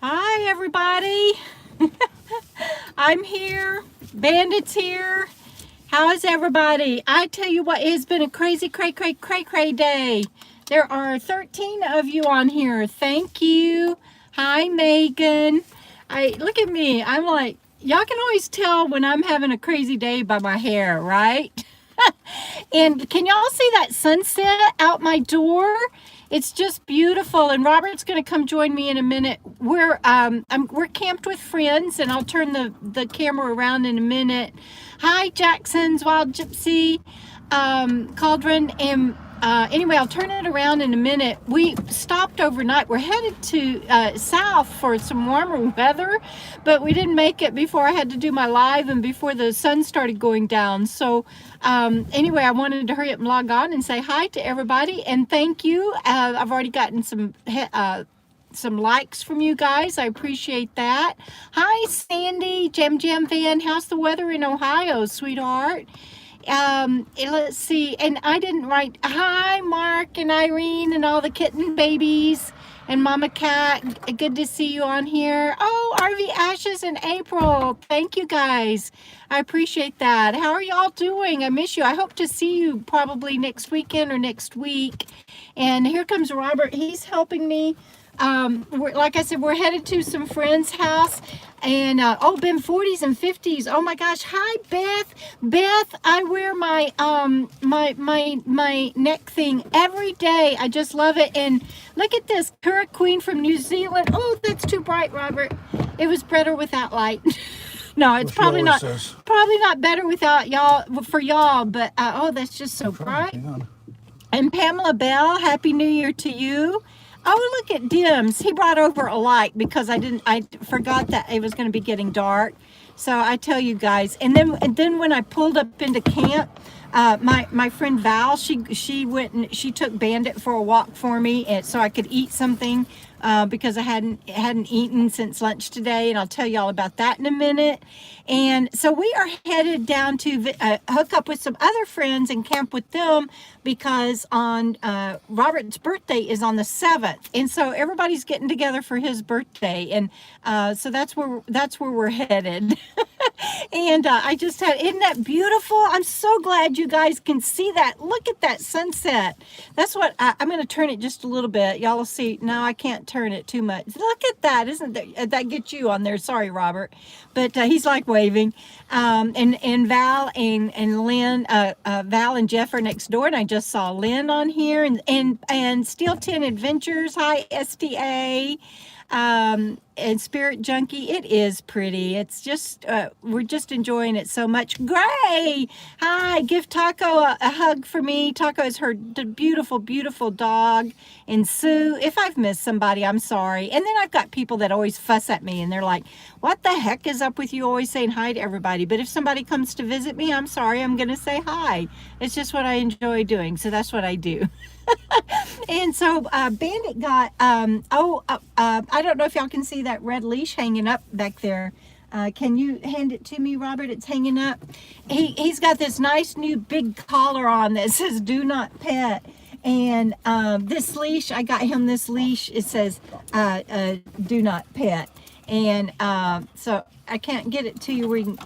Hi, everybody. I'm here. Bandit's here. How is everybody? I tell you what, it's been a crazy, cray day. There are 13 of you on here. Thank you. Hi, Megan. Look at me. I'm like, y'all can always tell when I'm having a crazy day by my hair, right? And can y'all see that sunset out my door? It's just beautiful. And Robert's going to come join me in a minute. We're camped with friends, and I'll turn the camera around in a minute. Hi, Jackson's Wild Gypsy, Cauldron, and anyway, I'll turn it around in a minute. We stopped overnight. We're headed to south for some warmer weather, but we didn't make it before I had to do my live and before the sun started going down. So anyway, I wanted to hurry up and log on and say hi to everybody and thank you. I've already gotten some likes from you guys. I appreciate that. Hi, Sandy, Jam Van. How's the weather in Ohio, sweetheart? Let's see, and I didn't write hi Mark and Irene and all the kitten babies and Mama Cat. Good to see you on here. Oh, RV Ashes and April, thank you guys. I appreciate that. How are y'all doing? I miss you. I hope to see you probably next weekend or next week. And here comes Robert. He's helping me. Like I said, we're headed to some friend's house, and oh, been 40s and 50s. Oh my gosh. Hi, Beth, I wear my my neck thing every day. I just love it. And look at this Kura Queen from New Zealand. Oh, that's too bright, Robert. It was better without light. No, it's probably not better without y'all, for y'all, but oh, that's just so bright. And Pamela Bell, Happy New Year to you. Oh, look at Dims. He brought over a light because I forgot that it was going to be getting dark. So I tell you guys, and then when I pulled up into camp, my friend Val, she went and she took Bandit for a walk for me, and so I could eat something because I hadn't eaten since lunch today, and I'll tell you all about that in a minute. And so we are headed down to hook up with some other friends and camp with them because on Robert's birthday is on the 7th, and so everybody's getting together for his birthday, and so that's where we're headed. And I just had, isn't that beautiful? I'm so glad you guys can see that. Look at that sunset. That's what I'm going to turn it just a little bit. Y'all will see. No, I can't turn it too much. Look at that. Isn't that gets you on there? Sorry, Robert. But he's like waving. And Val and Lynn, Val and Jeff are next door. And I just saw Lynn on here and Steel 10 Adventures. Hi, STA. And Spirit Junkie, it is pretty. It's just we're just enjoying it so much. Gray, hi, give Taco a hug for me. Taco is her beautiful dog. And Sue, if I've missed somebody, I'm sorry. And then I've got people that always fuss at me and they're like, what the heck is up with you always saying hi to everybody? But if somebody comes to visit me, I'm sorry, I'm gonna say hi. It's just what I enjoy doing, so that's what I do. And so Bandit got I don't know if y'all can see that red leash hanging up back there. Can you hand it to me, Robert? It's hanging up. He's got this nice new big collar on that says do not pet. And this leash, I got him this leash, it says do not pet. And so I can't get it to you where you can,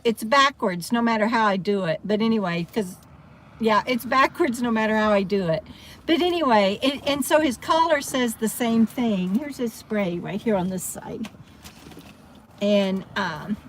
it's backwards no matter how I do it. But anyway, because yeah, it's backwards no matter how I do it. But anyway, and so his collar says the same thing. Here's his spray right here on this side. And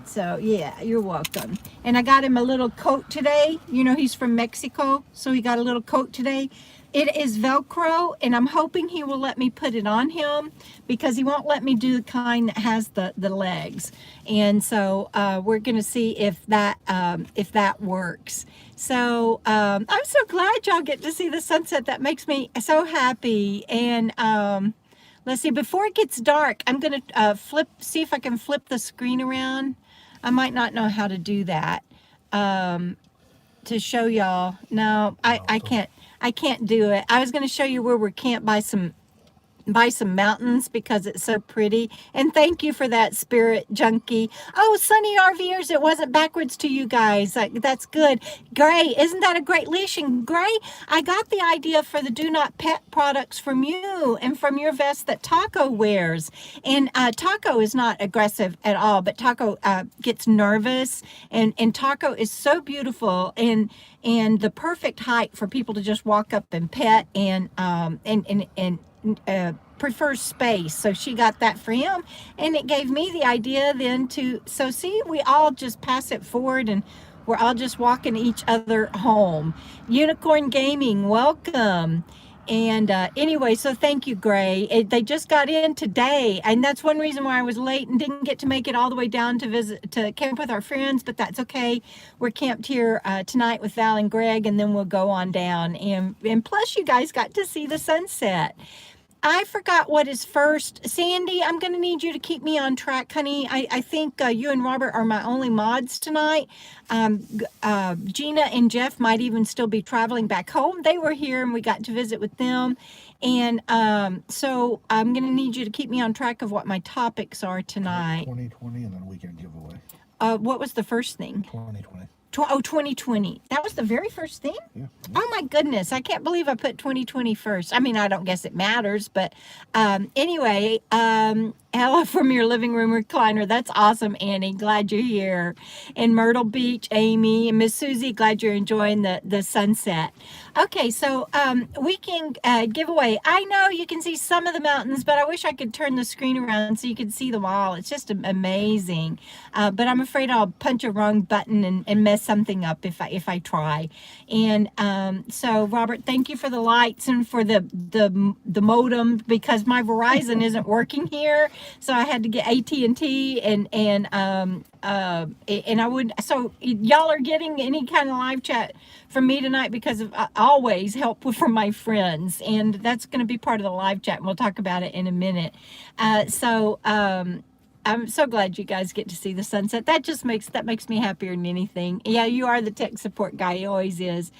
so yeah, you're welcome. And I got him a little coat today. You know, he's from Mexico, so he got a little coat today. It is Velcro, and I'm hoping he will let me put it on him because he won't let me do the kind that has the legs. And so we're going to see if that works. So I'm so glad y'all get to see the sunset. That makes me so happy. And let's see, before it gets dark, I'm going to see if I can flip the screen around. I might not know how to do that to show y'all. No, I can't do it. I was going to show you where we're camped by some by some mountains because it's so pretty. And thank you for that, Spirit Junkie. Oh, Sunny RVers, it wasn't backwards to you guys. That's good. Gray, isn't that a great leash? And Gray, I got the idea for the Do Not Pet products from you and from your vest that Taco wears. And Taco is not aggressive at all, but Taco gets nervous. And Taco is so beautiful and the perfect height for people to just walk up and pet and prefers space. So she got that for him, and it gave me the idea then to, so see, we all just pass it forward and we're all just walking each other home. Unicorn Gaming, welcome. And anyway, so thank you, Gray. They just got in today, and that's one reason why I was late and didn't get to make it all the way down to camp with our friends, but that's okay. We're camped here tonight with Val and Greg, and then we'll go on down. And plus, you guys got to see the sunset. I forgot what is first. Sandy, I'm going to need you to keep me on track, honey. I think you and Robert are my only mods tonight. Gina and Jeff might even still be traveling back home. They were here and we got to visit with them. And so I'm going to need you to keep me on track of what my topics are tonight. 2020 and then weekend giveaway. What was the first thing? 2020. 2020. That was the very first thing? Yeah. Oh my goodness. I can't believe I put 2020 first. I mean, I don't guess it matters, but anyway, Ella from your living room recliner. That's awesome, Annie. Glad you're here. In Myrtle Beach, Amy and Miss Susie, glad you're enjoying the sunset. Okay, so weekend giveaway. I know you can see some of the mountains, but I wish I could turn the screen around so you could see them all. It's just amazing. But I'm afraid I'll punch a wrong button and mess something up if I try. And so Robert, thank you for the lights and for the modem, because my Verizon isn't working here, so I had to get AT&T and I would, so y'all are getting any kind of live chat from me tonight because of always help from my friends, and that's going to be part of the live chat, and we'll talk about it in a minute. I'm so glad you guys get to see the sunset. That makes me happier than anything. Yeah, you are the tech support guy. He always is.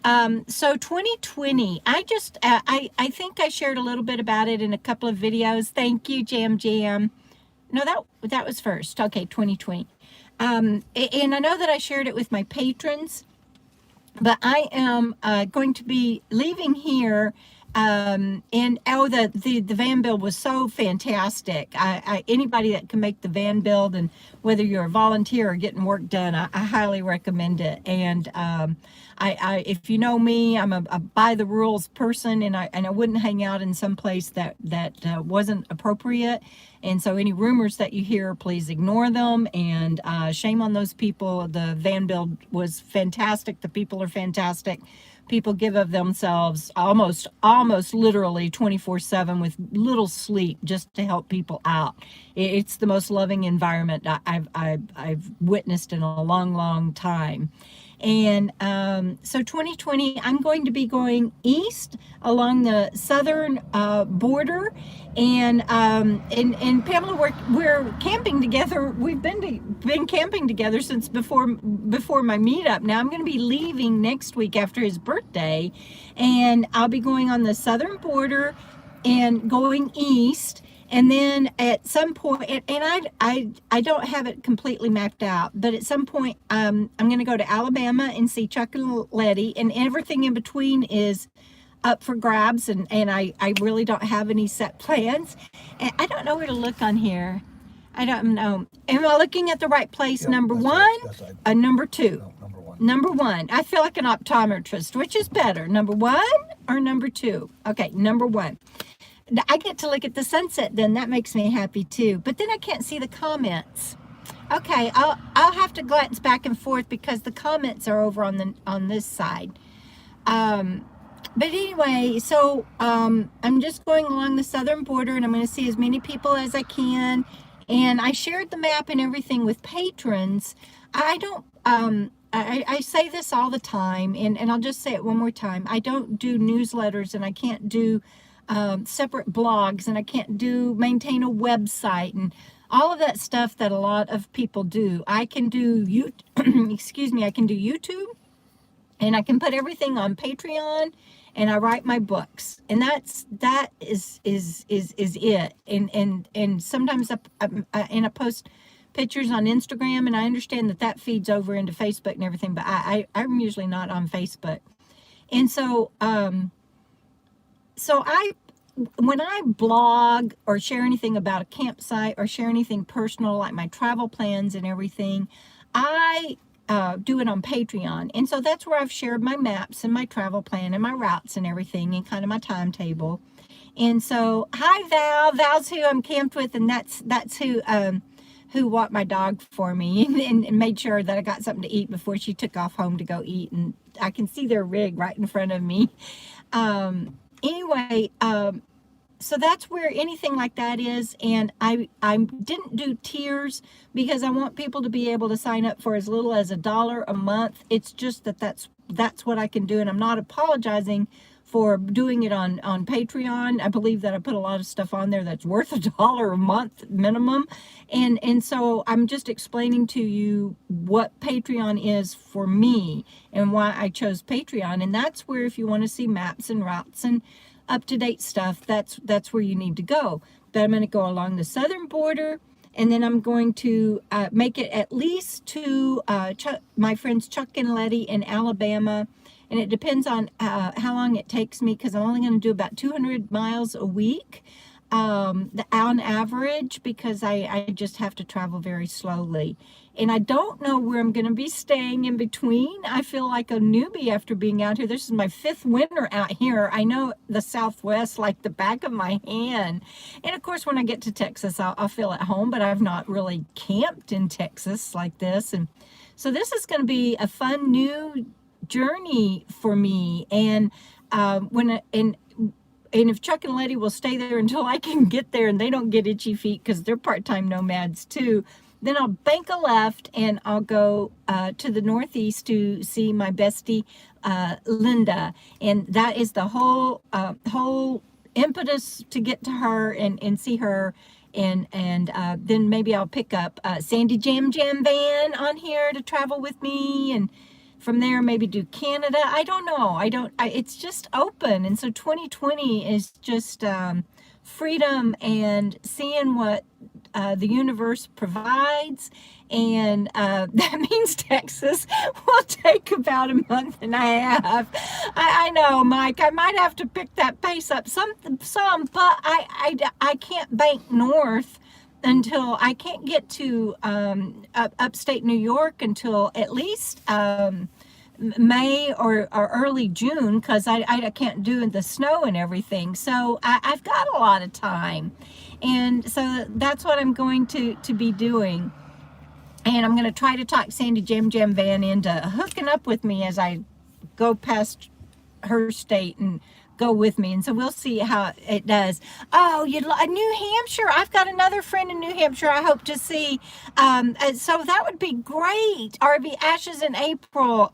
So 2020, I think I shared a little bit about it in a couple of videos. Thank you, Jam. No, that was first. Okay, 2020. And I know that I shared it with my patrons, but I am going to be leaving here. And the van build was so fantastic. Anybody that can make the van build, and whether you're a volunteer or getting work done, I highly recommend it. And if you know me, I'm a by the rules person, and I wouldn't hang out in some place that wasn't appropriate. And so any rumors that you hear, please ignore them, and shame on those people. The van build was fantastic. The people are fantastic. People give of themselves almost literally 24/7 with little sleep just to help people out. It's the most loving environment I've witnessed in a long time. And so 2020, I'm going to be going east along the southern border, and Pamela, we're camping together. We've been camping together since before my meetup. Now I'm going to be leaving next week after his birthday, and I'll be going on the southern border and going east. And then at some point, and I don't have it completely mapped out, but at some point, I'm going to go to Alabama and see Chuck and Letty, and everything in between is up for grabs, and I really don't have any set plans. And I don't know where to look on here. I don't know. Am I looking at the right place? Yep, number one? Right. Number two? No, number one. Number one. I feel like an optometrist. Which is better, number one or number two? Okay, number one. I get to look at the sunset then. That makes me happy too. But then I can't see the comments. Okay, I'll have to glance back and forth because the comments are over on this side. But anyway, so I'm just going along the southern border, and I'm going to see as many people as I can. And I shared the map and everything with patrons. I don't I say this all the time, and I'll just say it one more time. I don't do newsletters, and I can't do separate blogs, and I can't maintain a website and all of that stuff that a lot of people do. I can do I can do YouTube, and I can put everything on Patreon, and I write my books, and that is it. And sometimes I post pictures on Instagram, and I understand that feeds over into Facebook and everything, but I'm usually not on Facebook. And so when I blog or share anything about a campsite or share anything personal like my travel plans and everything, I do it on Patreon. And so that's where I've shared my maps and my travel plan and my routes and everything and kind of my timetable. And so, hi Val. Val's who I'm camped with, and that's who walked my dog for me and made sure that I got something to eat before she took off home to go eat. And I can see their rig right in front of me. Anyway, so that's where anything like that is. And I didn't do tiers because I want people to be able to sign up for as little as $1 a month. It's just that's what I can do, and I'm not apologizing for doing it on Patreon. I believe that I put a lot of stuff on there that's worth $1 a month minimum, and so I'm just explaining to you what Patreon is for me and why I chose Patreon. And that's where, if you want to see maps and routes and up-to-date stuff, that's where you need to go. But I'm going to go along the southern border, and then I'm going to make it at least to my friends Chuck and Letty in Alabama. And it depends on how long it takes me, because I'm only going to do about 200 miles a week on average, because I just have to travel very slowly. And I don't know where I'm going to be staying in between. I feel like a newbie after being out here. This is my 5th winter out here. I know the Southwest like the back of my hand. And of course, when I get to Texas, I'll feel at home, but I've not really camped in Texas like this. And so this is going to be a fun new journey for me. And and if Chuck and Letty will stay there until I can get there and they don't get itchy feet because they're part-time nomads too, then I'll bank a left and I'll go to the northeast to see my bestie Linda. And that is the whole impetus to get to her and see her. And then maybe I'll pick up Sandy Jam Van on here to travel with me, and from there maybe do Canada. I don't know. It's just open. And so 2020 is just freedom and seeing what the universe provides. And that means Texas will take about a month and a half. I know, Mike, I might have to pick that pace up some, but I can't bank north until I can't get to upstate New York until at least May or early June, because I can't do the snow and everything. So I've got a lot of time. And so that's what I'm going to be doing. And I'm going to try to talk Sandy Jam Van into hooking up with me as I go past her state and go with me. And so we'll see how it does. Oh, New Hampshire. I've got another friend in New Hampshire I hope to see. So that would be great. RV Ashes in April.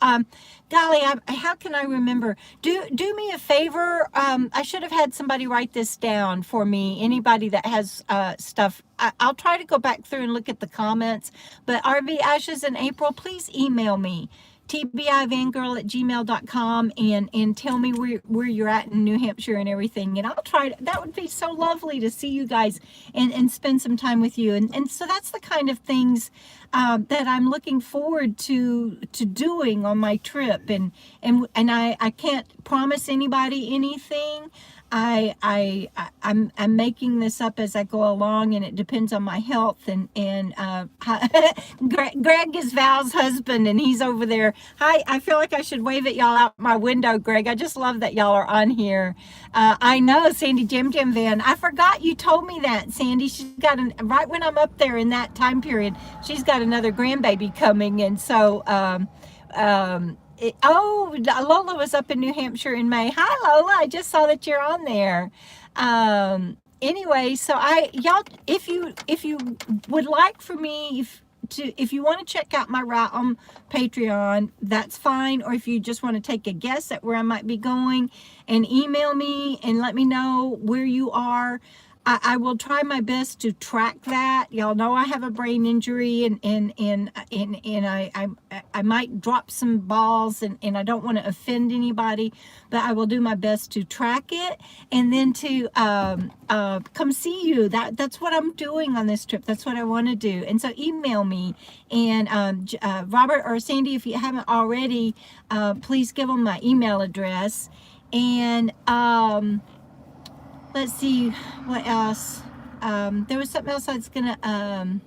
Golly, how can I remember? Do me a favor. I should have had somebody write this down for me. Anybody that has stuff. I'll try to go back through and look at the comments. But RV Ashes in April, please email me. tbivangirl@gmail.com and tell me where you're at in New Hampshire and everything, and I'll try to. That would be so lovely to see you guys and spend some time with you. And so that's the kind of things that I'm looking forward to doing on my trip. And I can't promise anybody anything. I'm making this up as I go along, and it depends on my health. And Greg is Val's husband, and he's over there. Hi, I feel like I should wave at y'all out my window, Greg. I just love that y'all are on here. I know, Sandy Jam Van. I forgot you told me that, Sandy. She's got right when I'm up there in that time period, she's got another grandbaby coming, and so Lola was up in New Hampshire in May. Hi, Lola. I just saw that you're on there. Anyway, so y'all, if you would like for me if you want to check out my route on Patreon, that's fine. Or if you just want to take a guess at where I might be going, and email me and let me know where you are. I will try my best to track that. Y'all know I have a brain injury, and I might drop some balls, and I don't want to offend anybody, but I will do my best to track it, and then to come see you. That's what I'm doing on this trip. That's what I want to do. And so email me, and Robert or Sandy, if you haven't already, please give them my email address. And let's see what else. There was something else I was gonna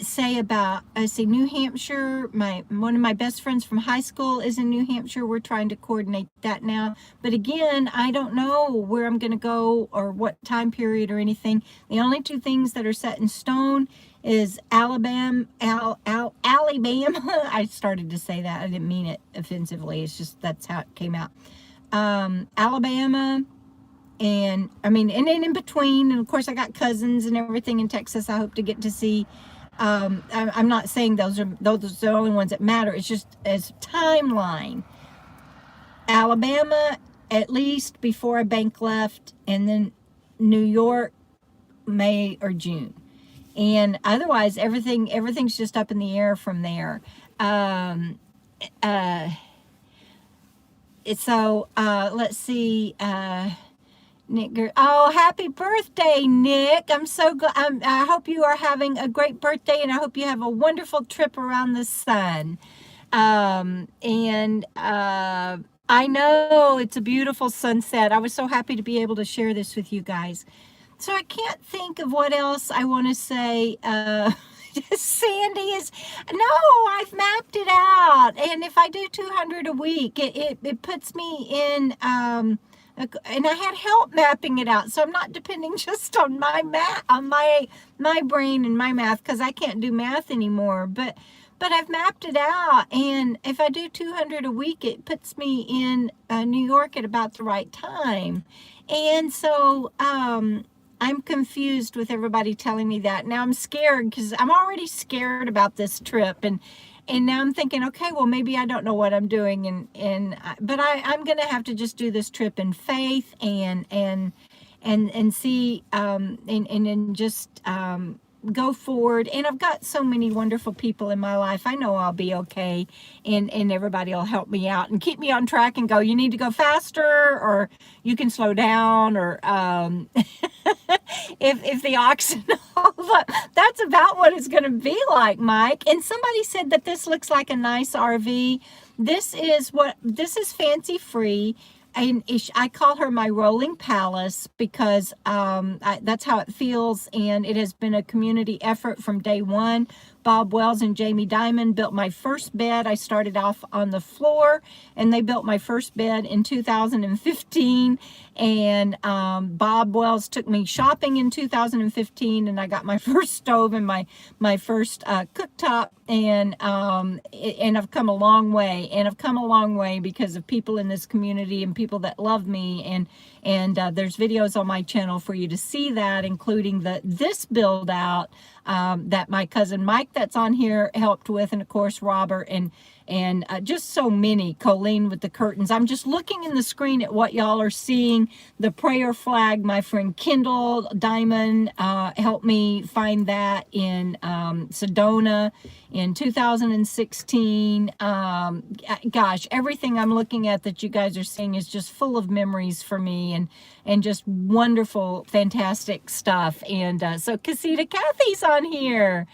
say about, I see New Hampshire. One of my best friends from high school is in New Hampshire. We're trying to coordinate that now, but again, I don't know where I'm gonna go or what time period or anything. The only two things that are set in stone is Alabama. Alabama. I started to say that. I didn't mean it offensively. It's just that's how it came out. Alabama, and then in between, and of course I got cousins and everything in Texas I hope to get to see. I'm not saying those are the only ones that matter. It's just as timeline. Alabama, at least before a bank left, and then New York, May or June. And otherwise everything's just up in the air from there. So let's see, Nick. Oh, happy birthday, Nick! I'm so glad. I hope you are having a great birthday, and I hope you have a wonderful trip around the sun. I know it's a beautiful sunset. I was so happy to be able to share this with you guys. So I can't think of what else I want to say. Sandy is, no, I've mapped it out, and if I do 200 a week, it puts me in, and I had help mapping it out, so I'm not depending just on my my brain and my math, because I can't do math anymore, but I've mapped it out, and if I do 200 a week, it puts me in New York at about the right time. And so I'm confused with everybody telling me that. Now I'm scared, because I'm already scared about this trip, and now I'm thinking, okay, well, maybe I don't know what I'm doing, but I'm gonna have to just do this trip in faith and see and just go forward. And I've got so many wonderful people in my life. I know I'll be okay, and everybody will help me out and keep me on track and go, you need to go faster, or you can slow down, or if the oxen, that's about what it's going to be like, Mike. And somebody said that this looks like a nice RV. This is fancy free. And I call her my rolling palace, because that's how it feels, and it has been a community effort from day one. Bob Wells and Jamie Dimon built my first bed. I started off on the floor, and they built my first bed in 2015. And Bob Wells took me shopping in 2015, and I got my first stove and my first cooktop. And I've come a long way, because of people in this community and people that love me, and there's videos on my channel for you to see that, including this build out that my cousin Mike that's on here helped with, and of course Robert, and just so many. Colleen with the curtains. I'm just looking in the screen at what y'all are seeing. The prayer flag, my friend Kendall Diamond helped me find that in Sedona in 2016. Gosh, everything I'm looking at that you guys are seeing is just full of memories for me, and just wonderful, fantastic stuff. And so Casita Kathy's on here.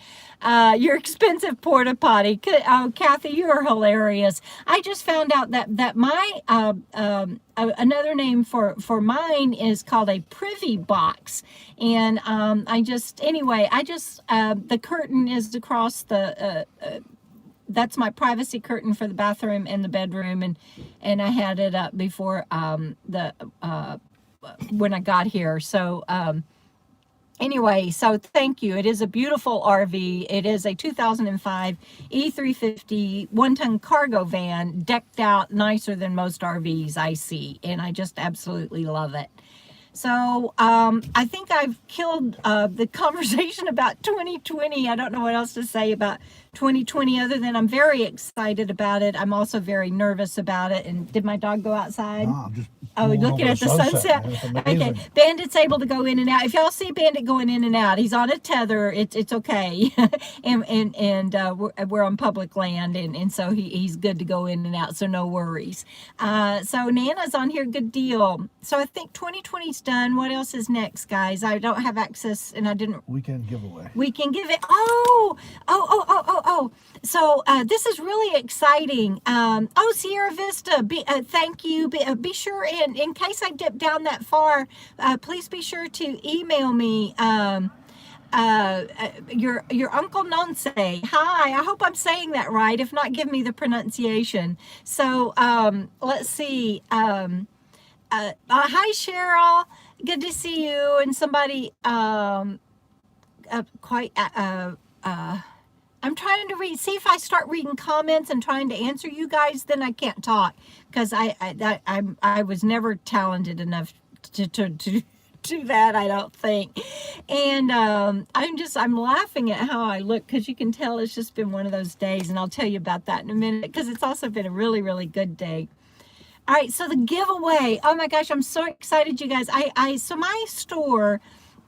Your expensive porta potty. Oh, Kathy, you are hilarious. I just found out that my another name for mine is called a privy box, and the curtain is across the. That's my privacy curtain for the bathroom and the bedroom, and I had it up before when I got here. So anyway, so thank you. It is a beautiful RV. It is a 2005 E350 one-ton cargo van, decked out nicer than most RVs I see, and I just absolutely love it. So I think I've killed the conversation about 2020. I don't know what else to say about 2020 other than I'm very excited about it. I'm also very nervous about it. And did my dog go outside? No, I'm just Oh, pulling looking over at the sunset. Man. It's Okay, amazing. Bandit's able to go in and out. If y'all see Bandit going in and out, he's on a tether. It's okay, and we're on public land, and so he's good to go in and out. So no worries. So Nana's on here. Good deal. So I think 2020's done. What else is next, guys? I don't have access, and I didn't. Weekend giveaway. We can give it. Oh. So this is really exciting. Sierra Vista, thank you. Be sure, in case I dip down that far, please be sure to email me. Your Uncle Nonce. Hi, I hope I'm saying that right. If not, give me the pronunciation. So let's see. Hi, Cheryl. Good to see you. And somebody I'm trying to read, see if I start reading comments and trying to answer you guys, then I can't talk, because I was never talented enough to do that, I don't think. And I'm laughing at how I look, because you can tell it's just been one of those days, and I'll tell you about that in a minute, because it's also been a really, really good day. All right, so the giveaway. Oh my gosh, I'm so excited, you guys. So my store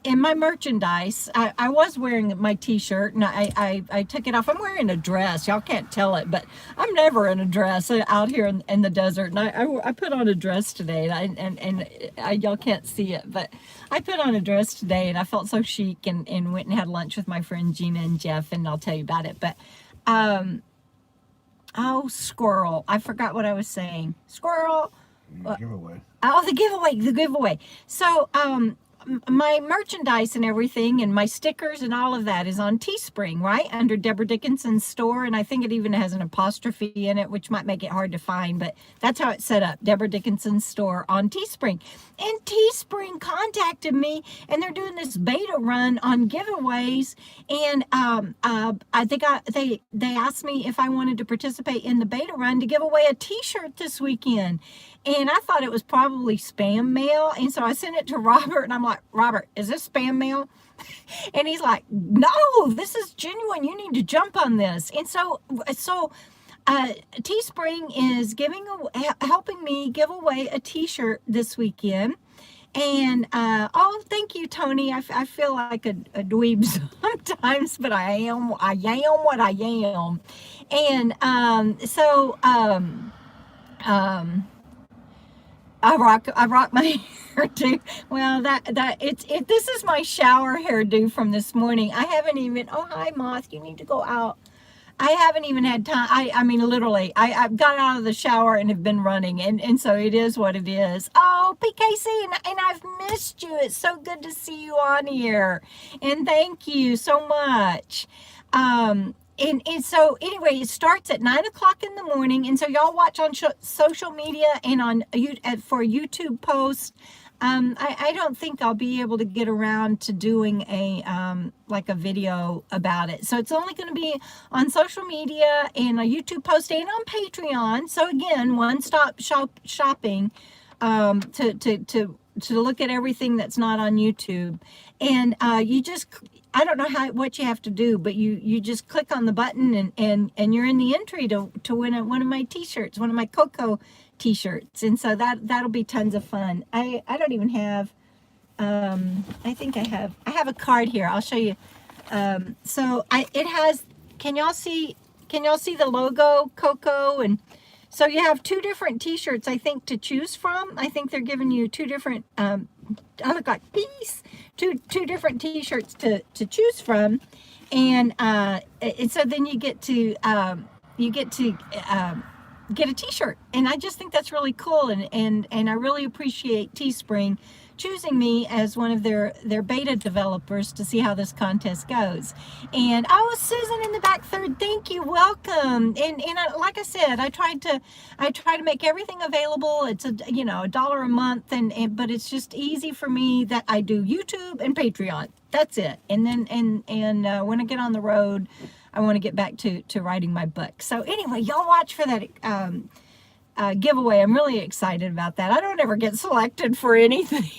and my merchandise, I was wearing my t-shirt, and I took it off. I'm wearing a dress. Y'all can't tell it, but I'm never in a dress out here in the desert. And I put on a dress today, and y'all can't see it, but I put on a dress today, and I felt so chic, and went and had lunch with my friend Gina and Jeff, and I'll tell you about it. But oh, squirrel! I forgot what I was saying. Squirrel. Giveaway. Oh, the giveaway. So my merchandise and everything, and my stickers and all of that, is on Teespring, right, under Debra Dickinson's store, and I think it even has an apostrophe in it, which might make it hard to find, but that's how it's set up, Debra Dickinson's store on Teespring. And Teespring contacted me, and they're doing this beta run on giveaways, and they asked me if I wanted to participate in the beta run to give away a t-shirt this weekend. And I thought it was probably spam mail. And so I sent it to Robert, and I'm like, Robert, is this spam mail? And he's like, no, this is genuine. You need to jump on this. And so Teespring is helping me give away a t-shirt this weekend. And thank you, Tony. I feel like a dweeb sometimes, but I am what I am. And I rock my hairdo. Well, this is my shower hairdo from this morning. I haven't even. Oh, hi, Moth. You need to go out. I haven't even had time. I mean, literally, I've got out of the shower and have been running, and so it is what it is. Oh, PKC, and I've missed you. It's so good to see you on here, and thank you so much. And so anyway, it starts at 9 o'clock in the morning, and so y'all watch on social media and on for YouTube posts. I don't think I'll be able to get around to doing a video about it. So it's only going to be on social media and a YouTube post and on Patreon. So again, one-stop shopping to look at everything that's not on YouTube. And I don't know what you have to do, but you just click on the button and you're in the entry to win one of my t-shirts, one of my Coco t-shirts. And so that'll be tons of fun. I don't even have, I think I have a card here. I'll show you. It has, can y'all see the logo, Coco? And so you have two different t-shirts, I think, to choose from. I think they're giving you two different, I look like peace, two different t-shirts to choose from. And so then you get to get a t-shirt, and I just think that's really cool, and I really appreciate Teespring choosing me as one of their beta developers to see how this contest goes. And Susan in the back third, thank you, welcome. And like I said, I try to make everything available. It's $1 a month, but it's just easy for me that I do YouTube and Patreon. That's it. And then when I get on the road, I want to get back to writing my book. So anyway, y'all watch for that giveaway. I'm really excited about that. I don't ever get selected for anything.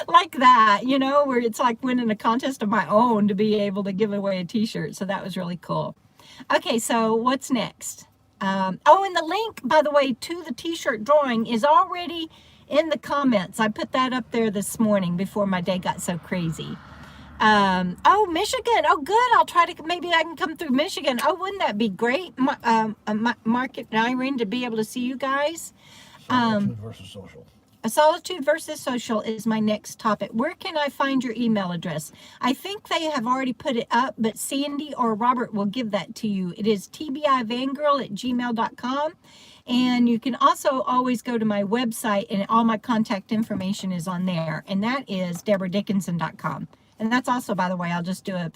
like that, you know, where it's like winning a contest of my own to be able to give away a t-shirt. So that was really cool. Okay, so what's next? Oh, and the link, by the way, to the t-shirt drawing is already in the comments. I put that up there this morning before my day got so crazy. Oh, Michigan. Oh, good. I'll try to, maybe I can come through Michigan. Oh, wouldn't that be great? Market and Irene, to be able to see you guys. Solitude versus social. A solitude versus social is my next topic. Where can I find your email address? I think they have already put it up, but Sandy or Robert will give that to you. It is tbivangirl@gmail.com. And you can also always go to my website, and all my contact information is on there. And that is debradickinson.com. And that's also, by the way, I'll just do a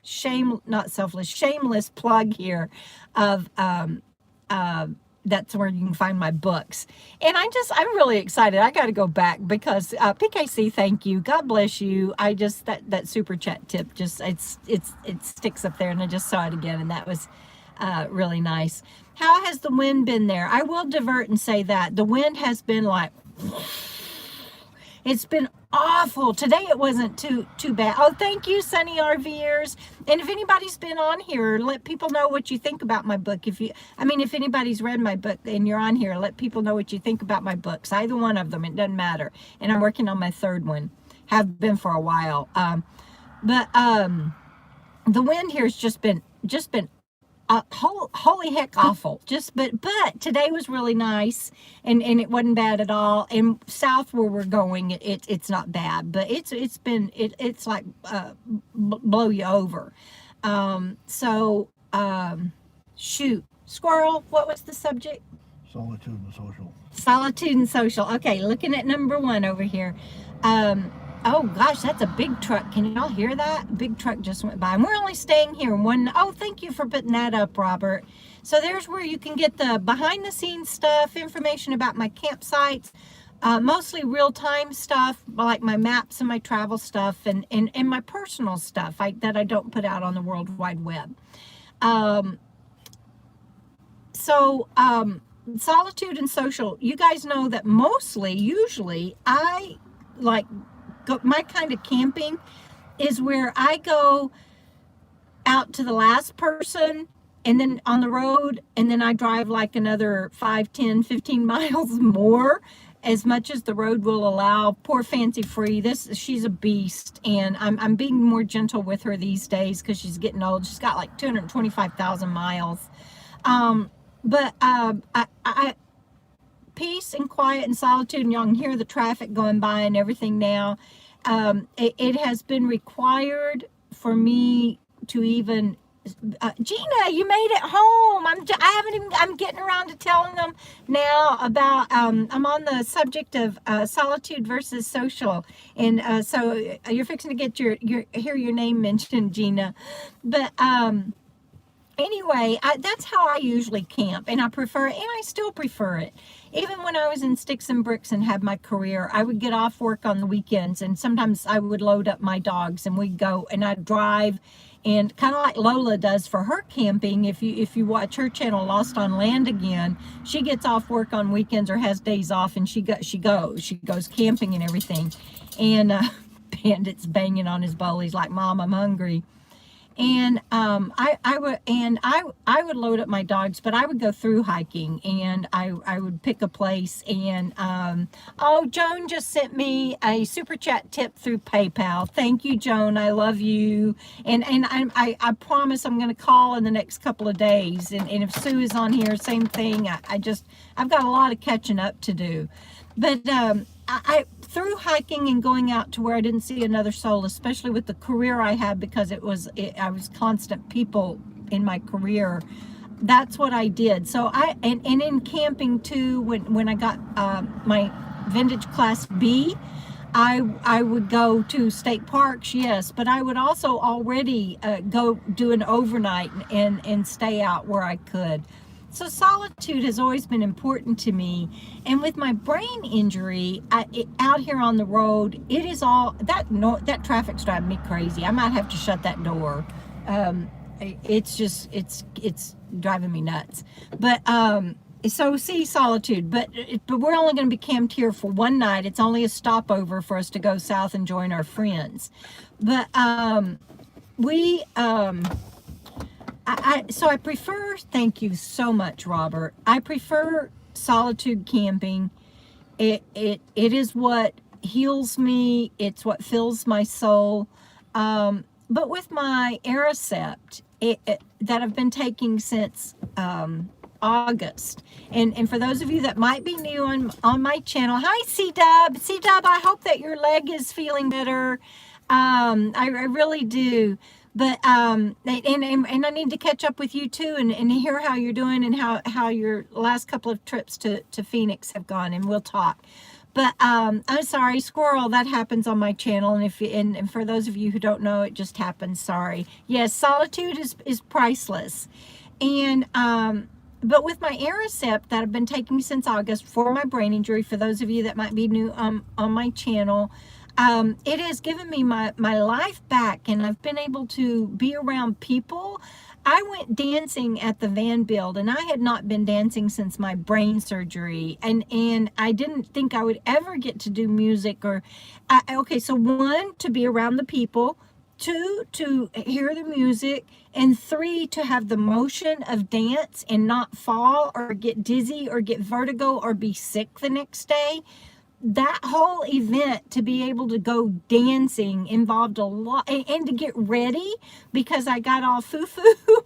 shameless plug here of, that's where you can find my books. And I'm really excited. I got to go back because PKC, thank you. God bless you. I just, that super chat tip, just, it sticks up there, and I just saw it again, and that was really nice. How has the wind been there? I will divert and say that the wind has been like, it's been awful. Today it wasn't too bad. Oh, thank you, Sunny RVers. And if anybody's been on here, let people know what you think about my book. If anybody's read my book and you're on here, let people know what you think about my books. Either one of them, it doesn't matter. And I'm working on my third one. Have been for a while. The wind here has just been holy heck awful. But today was really nice, and it wasn't bad at all. And south where we're going, it's not bad, but it's like blow you over. Shoot, squirrel, what was the subject? Solitude and social. Solitude and social. Okay, looking at number 1 over here. Oh gosh, that's a big truck. Can y'all hear that? Big truck just went by. And we're only staying here one. Oh, thank you for putting that up, Robert. So there's where you can get the behind the scenes stuff, information about my campsites, mostly real-time stuff, like my maps and my travel stuff, and my personal stuff that I don't put out on the World Wide Web. Solitude and social. You guys know that usually, I like my kind of camping is where I go out to the last person and then on the road, and then I drive like another 5, 10, 15 miles more, as much as the road will allow. Poor Fancy Free, she's a beast, and I'm being more gentle with her these days because she's getting old. She's got like 225,000 miles. Peace and quiet and solitude, and y'all can hear the traffic going by and everything now. It has been required for me to even, Gina, you made it home. I'm getting around to telling them now about, I'm on the subject of solitude versus social. And so you're fixing to get hear your name mentioned, Gina. But, anyway, that's how I usually camp, and I prefer it, and I still prefer it. Even when I was in Sticks and Bricks and had my career, I would get off work on the weekends, and sometimes I would load up my dogs, and we'd go, and I'd drive, and kind of like Lola does for her camping. If you watch her channel, Lost on Land Again, she gets off work on weekends or has days off, and she goes camping and everything. And Bandit's banging on his bowl. He's like, "Mom, I'm hungry." And I would load up my dogs, but I would go through hiking, and I would pick a place. And oh, Joan just sent me a super chat tip through PayPal. Thank you, Joan. I love you. And I promise I'm going to call in the next couple of days. And if Sue is on here, same thing. I've got a lot of catching up to do. But I through hiking and going out to where I didn't see another soul, especially with the career I had, because I was constant people in my career. That's what I did. So and in camping too, when I got my vintage class B, I would go to state parks, yes, but I would also already go do an overnight and stay out where I could. So solitude has always been important to me. And with my brain injury, out here on the road, it is all, that traffic's driving me crazy. I might have to shut that door. It's driving me nuts. But so see Solitude, but we're only going to be camped here for one night. It's only a stopover for us to go south and join our friends. But so I prefer, thank you so much, Robert. I prefer Solitude camping. It is what heals me. It's what fills my soul. But with my Aricept, that I've been taking since August, and for those of you that might be new on my channel, hi C-Dub. C-Dub, I hope that your leg is feeling better. I really do. But and I need to catch up with you too, and hear how you're doing and how your last couple of trips to Phoenix have gone, and we'll talk. But I'm sorry, squirrel, that happens on my channel, and for those of you who don't know, it just happens. Sorry. Yes, Solitude is priceless. And but with my Aricept that I've been taking since August for my brain injury, for those of you that might be new on my channel, it has given me my life back, and I've been able to be around people. I went dancing at the Van Build, and I had not been dancing since my brain surgery, and I didn't think I would ever get to do music okay, so 1, to be around the people, 2, to hear the music, and 3, to have the motion of dance and not fall or get dizzy or get vertigo or be sick the next day. That whole event, to be able to go dancing, involved a lot, and to get ready, because I got all foo-foo,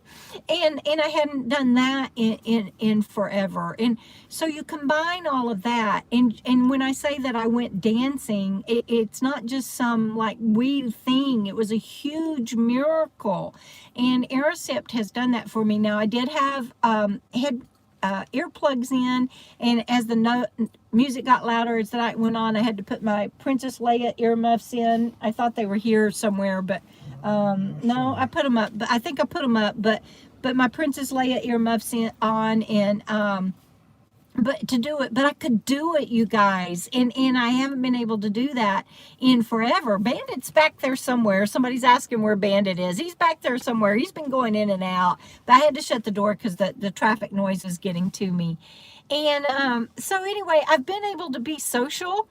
and I hadn't done that in forever. And so you combine all of that, and when I say that I went dancing, it's not just some like weird thing. It was a huge miracle, and Aricept has done that for me. Now, I did have earplugs in, and as the music got louder as the night went on, I had to put my Princess Leia earmuffs in. I thought they were here somewhere, but no, I put them up. But I think I put them up. But my Princess Leia earmuffs on, and but I could do it, you guys, and I haven't been able to do that in forever. Bandit's back there somewhere. Somebody's asking where Bandit is. He's back there somewhere. He's been going in and out, but I had to shut the door because the traffic noise was getting to me. And so anyway, I've been able to be social.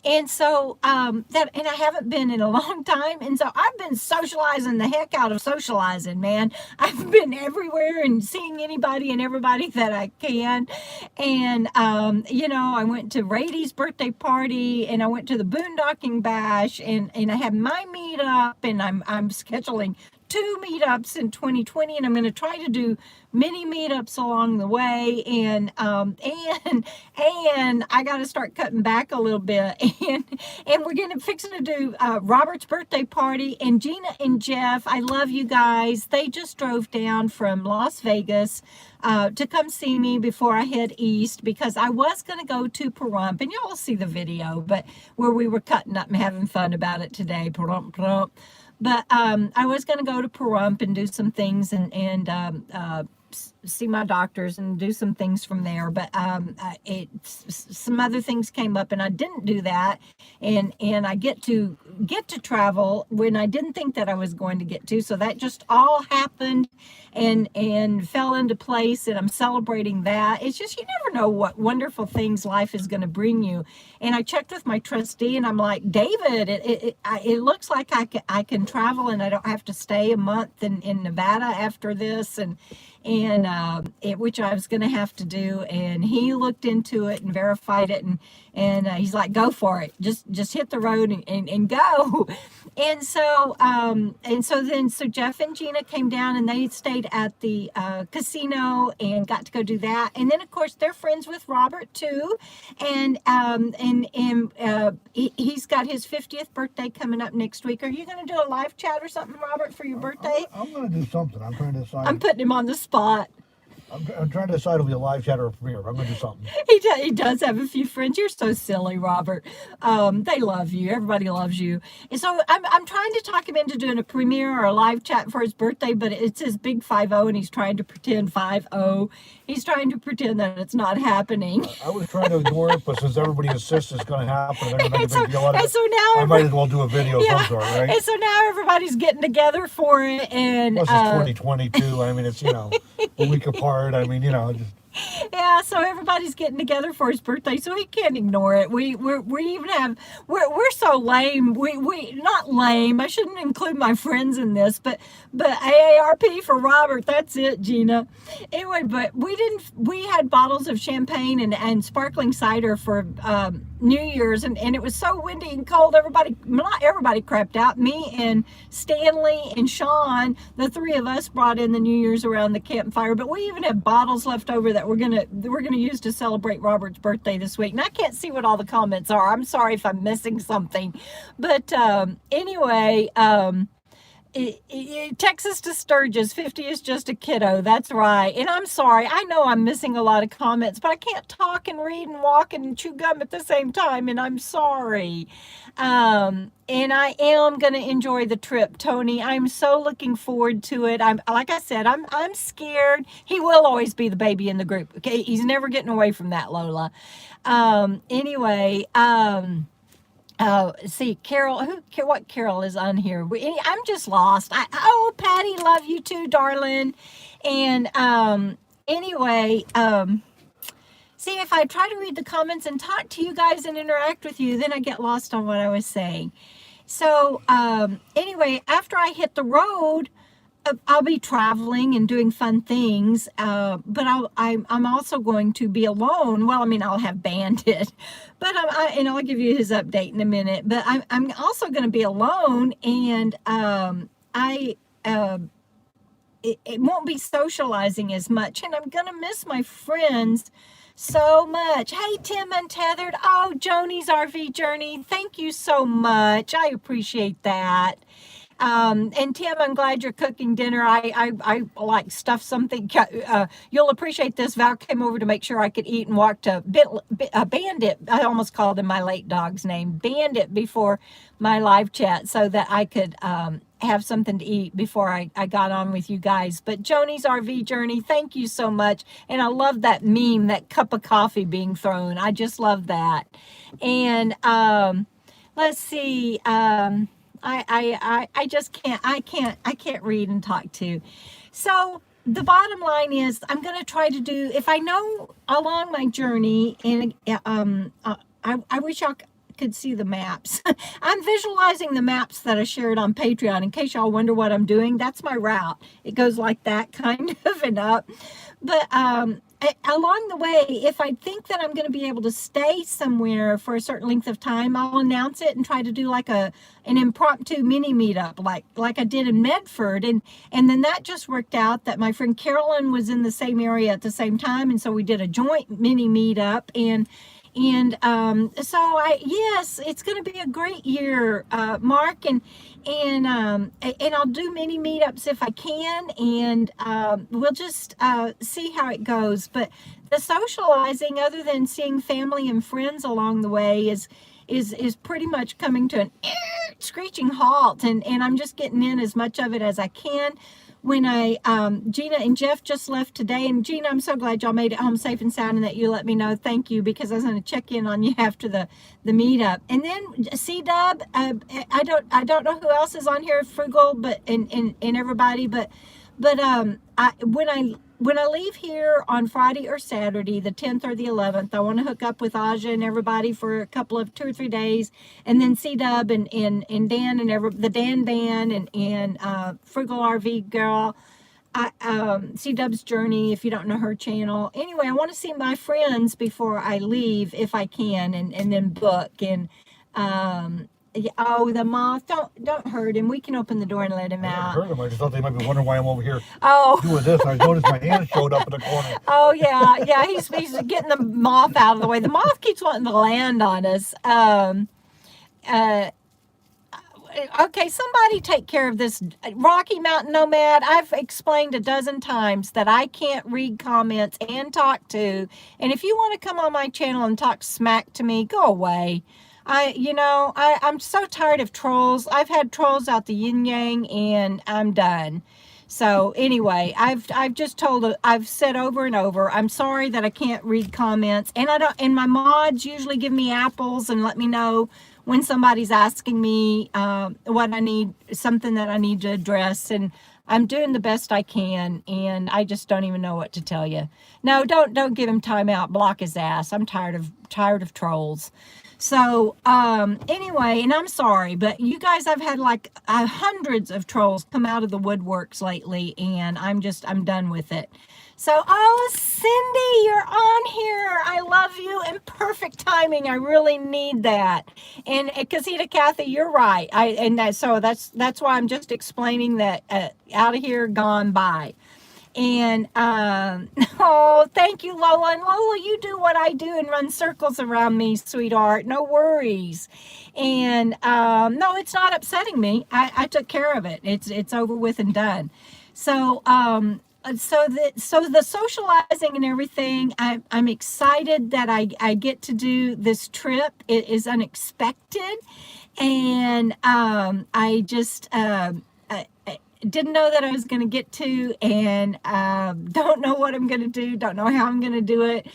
And so and I haven't been in a long time, and so I've been socializing the heck out of socializing, man. I've been everywhere and seeing anybody and everybody that I can. And you know, I went to Rady's birthday party, and I went to the boondocking bash, and I had my meetup, and I'm scheduling 2 meetups in 2020, and I'm going to try to do many meetups along the way, and I got to start cutting back a little bit, and we're going to fixing to do Robert's birthday party, and Gina and Jeff, I love you guys. They just drove down from Las Vegas to come see me before I head east, because I was going to go to Pahrump, and y'all will see the video, but where we were cutting up and having fun about it today. Pahrump. But I was going to go to Pahrump and do some things, and see my doctors and do some things from there. But some other things came up, and I didn't do that. And I get to travel when I didn't think that I was going to get to. So that just all happened and fell into place, and I'm celebrating that. It's just, you never know what wonderful things life is going to bring you. And I checked with my trustee, and I'm like, David, it looks like I can travel, and I don't have to stay a month in Nevada after this, and which I was going to have to do. And he looked into it and verified it, and he's like, go for it, just hit the road and go. And so Jeff and Gina came down, and they stayed at the casino and got to go do that. And then of course they're friends with Robert too, and he's got his 50th birthday coming up next week. Are you going to do a live chat or something, Robert, for your birthday? I'm going to do something. I'm trying to decide. I'm putting him on the spot. I'm trying to decide if it'll be a live chat or a premiere. I'm going to do something. He does have a few friends. You're so silly, Robert. They love you. Everybody loves you. And so I'm trying to talk him into doing a premiere or a live chat for his birthday, but it's his big 5-0, and he's trying to pretend 5-0. He's trying to pretend that it's not happening. I was trying to ignore it, but since everybody insists it's going to happen, they're going to make a big deal out of it. So now I might as well do a video of some sort, right? And so now everybody's getting together for it. And plus it's 2022. I mean, it's, a week apart. I mean, just... Yeah, so everybody's getting together for his birthday, so he can't ignore it. We even have we're so lame. We not lame. I shouldn't include my friends in this, but AARP for Robert. That's it, Gina. Anyway, but we had bottles of champagne and sparkling cider for New Year's, and it was so windy and cold. Not everybody crapped out. Me and Stanley and Sean, the three of us, brought in the New Year's around the campfire. But we even have bottles left over that we're gonna use to celebrate Robert's birthday this week. And I can't see what all the comments are. I'm sorry if I'm missing something, but anyway. Texas to Sturgis, 50 is just a kiddo. That's right. And I'm sorry. I know I'm missing a lot of comments, but I can't talk and read and walk and chew gum at the same time. And I'm sorry. And I am going to enjoy the trip, Tony. I'm so looking forward to it. Like I said, I'm scared. He will always be the baby in the group. Okay. He's never getting away from that, Lola. Anyway, see, Carol, what Carol is on here? I'm just lost. Oh, Patty, love you too, darling. And anyway, see, if I try to read the comments and talk to you guys and interact with you, then I get lost on what I was saying. So anyway, after I hit the road, I'll be traveling and doing fun things, but I'm also going to be alone. Well, I mean, I'll have Bandit, but and I'll give you his update in a minute. But I'm also going to be alone, and it won't be socializing as much, and I'm going to miss my friends so much. Hey, Tim Untethered. Oh, Jonis RV Journey. Thank you so much. I appreciate that. And Tim, I'm glad you're cooking dinner. I like stuff something. You'll appreciate this. Val came over to make sure I could eat and walked a Bandit. I almost called him my late dog's name, Bandit, before my live chat so that I could have something to eat before I got on with you guys. But Jonis RV Journey, thank you so much. And I love that meme, that cup of coffee being thrown. I just love that. And let's see. I just can't read and talk to. So the bottom line is I'm going to try to do, if I know along my journey, and I wish y'all could see the maps. I'm visualizing the maps that I shared on Patreon in case y'all wonder what I'm doing. That's my route. It goes like that kind of and up. But along the way, if I think that I'm going to be able to stay somewhere for a certain length of time, I'll announce it and try to do like an impromptu mini meetup, like I did in Medford. And then that just worked out that my friend Carolyn was in the same area at the same time. And so we did a joint mini meetup. And so yes, it's going to be a great year, Mark, and I'll do many meetups if I can, and we'll just see how it goes. But the socializing, other than seeing family and friends along the way, is pretty much coming to an screeching halt, and I'm just getting in as much of it as I can. When Gina and Jeff just left today, and Gina, I'm so glad y'all made it home safe and sound and that you let me know. Thank you, because I was going to check in on you after the meetup. And then C-Dub, I don't know who else is on here, Frugal, but and everybody, but when I leave here on Friday or Saturday, the 10th or the 11th, I want to hook up with Aja and everybody for a couple of 2 or 3 days, and then C-Dub and Dan and the Dan Van and Frugal RV Girl, C-Dub's Journey, if you don't know her channel. Anyway, I want to see my friends before I leave if I can, and then book. And oh, the moth, don't hurt him. We can open the door and let him out. I hurt him. I just thought they might be wondering why I'm over here doing this. I noticed my hand showed up in the corner. Oh yeah, he's getting the moth out of the way. The moth keeps wanting to land on us. Okay, somebody take care of this. Rocky Mountain Nomad, I've explained a dozen times that I can't read comments and talk to. And if you want to come on my channel and talk smack to me, go away. I'm so tired of trolls. I've had trolls out the yin yang, and I'm done. So anyway, I've said over and over, I'm sorry that I can't read comments, and my mods usually give me apples and let me know when somebody's asking me what I need, something that I need to address. And I'm doing the best I can, and I just don't even know what to tell you. No, don't give him time out. Block his ass. I'm tired of trolls. So anyway, and I'm sorry, but you guys, I've had like hundreds of trolls come out of the woodworks lately, and I'm done with it. So, oh, Cindy, you're on here. I love you, and perfect timing. I really need that. And Casita Kathy, you're right. So that's why I'm just explaining that out of here, gone by. And oh, thank you, Lola. And Lola, you do what I do and run circles around me, sweetheart. No worries. And no, it's not upsetting me. I took care of it. It's over with and done. So so the socializing and everything, I'm excited that I get to do this trip. It is unexpected, and I just didn't know that I was going to get to, and don't know what I'm going to do, don't know how I'm going to do it,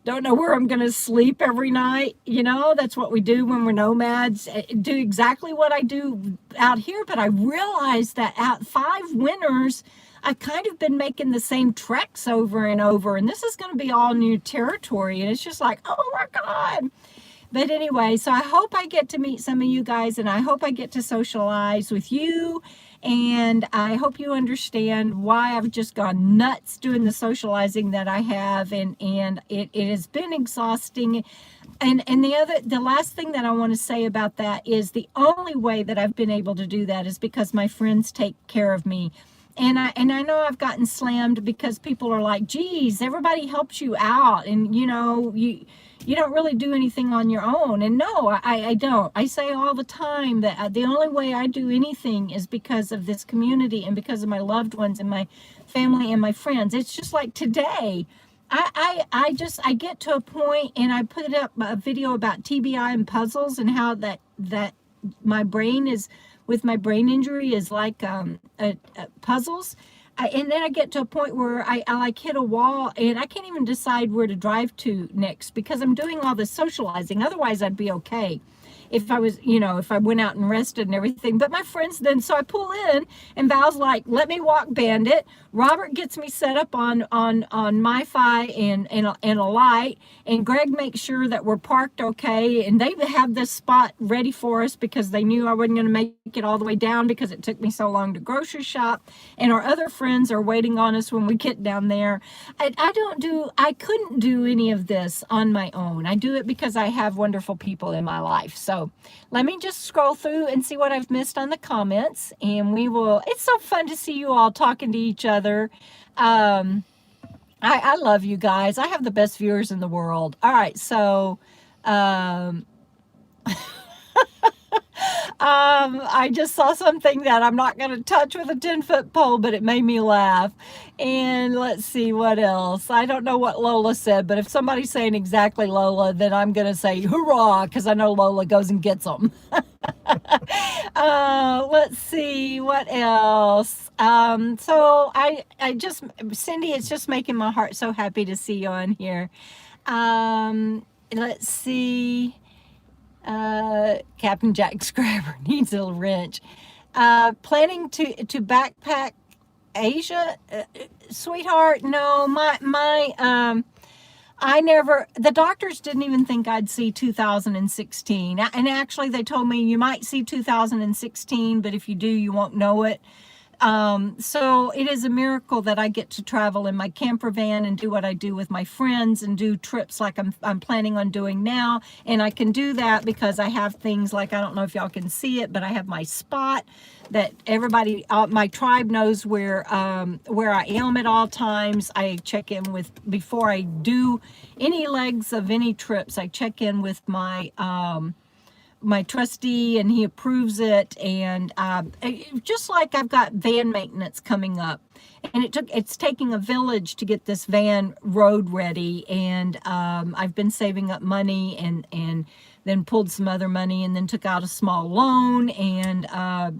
don't know where I'm going to sleep every night. You know, that's what we do when we're nomads, do exactly what I do out here. But I realized that out 5 winters, I've kind of been making the same treks over and over, and this is going to be all new territory, and it's just like, oh my God. But anyway, so I hope I get to meet some of you guys, and I hope I get to socialize with you, and I hope you understand why I've just gone nuts doing the socializing that I have, and it has been exhausting. And the last thing that I want to say about that is the only way that I've been able to do that is because my friends take care of me. And I know I've gotten slammed because people are like, geez, everybody helps you out, and you know, you don't really do anything on your own. And no, I don't. I say all the time that the only way I do anything is because of this community and because of my loved ones and my family and my friends. It's just like today, I get to a point, and I put up a video about TBI and puzzles, and how that my brain is, with my brain injury, is like puzzles. And then I get to a point where I like hit a wall, and I can't even decide where to drive to next because I'm doing all this socializing. Otherwise, I'd be okay if I was, you know, if I went out and rested and everything. But my friends then, so I pull in, and Val's like, let me walk Bandit. Robert gets me set up on MiFi and a light, and Greg makes sure that we're parked okay, and they have this spot ready for us because they knew I wasn't going to make it all the way down because it took me so long to grocery shop, and our other friends are waiting on us when we get down there. I couldn't do any of this on my own. I do it because I have wonderful people in my life. So let me just scroll through and see what I've missed on the comments, and we will. It's so fun to see you all talking to each other. I love you guys. I have the best viewers in the world. All right, so I just saw something that I'm not going to touch with a 10-foot pole, but it made me laugh. And let's see what else. I don't know what Lola said, but if somebody's saying exactly Lola, then I'm going to say hoorah, because I know Lola goes and gets them. Let's see what else. So I just, Cindy, it's just making my heart so happy to see you on here. Let's see. Captain Jack Scrabber needs a wrench. Planning to backpack Asia, sweetheart. No, I never, the doctors didn't even think I'd see 2016. And actually they told me you might see 2016, but if you do, you won't know it. So it is a miracle that I get to travel in my camper van and do what I do with my friends and do trips like I'm planning on doing now. And I can do that because I have things like, I don't know if y'all can see it, but I have my spot that everybody, my tribe knows where I am at all times. I check in with, before I do any legs of any trips, I check in with my, my trustee, and he approves it. And just like I've got van maintenance coming up, and it's taking a village to get this van road ready, and I've been saving up money and then pulled some other money, and then took out a small loan, and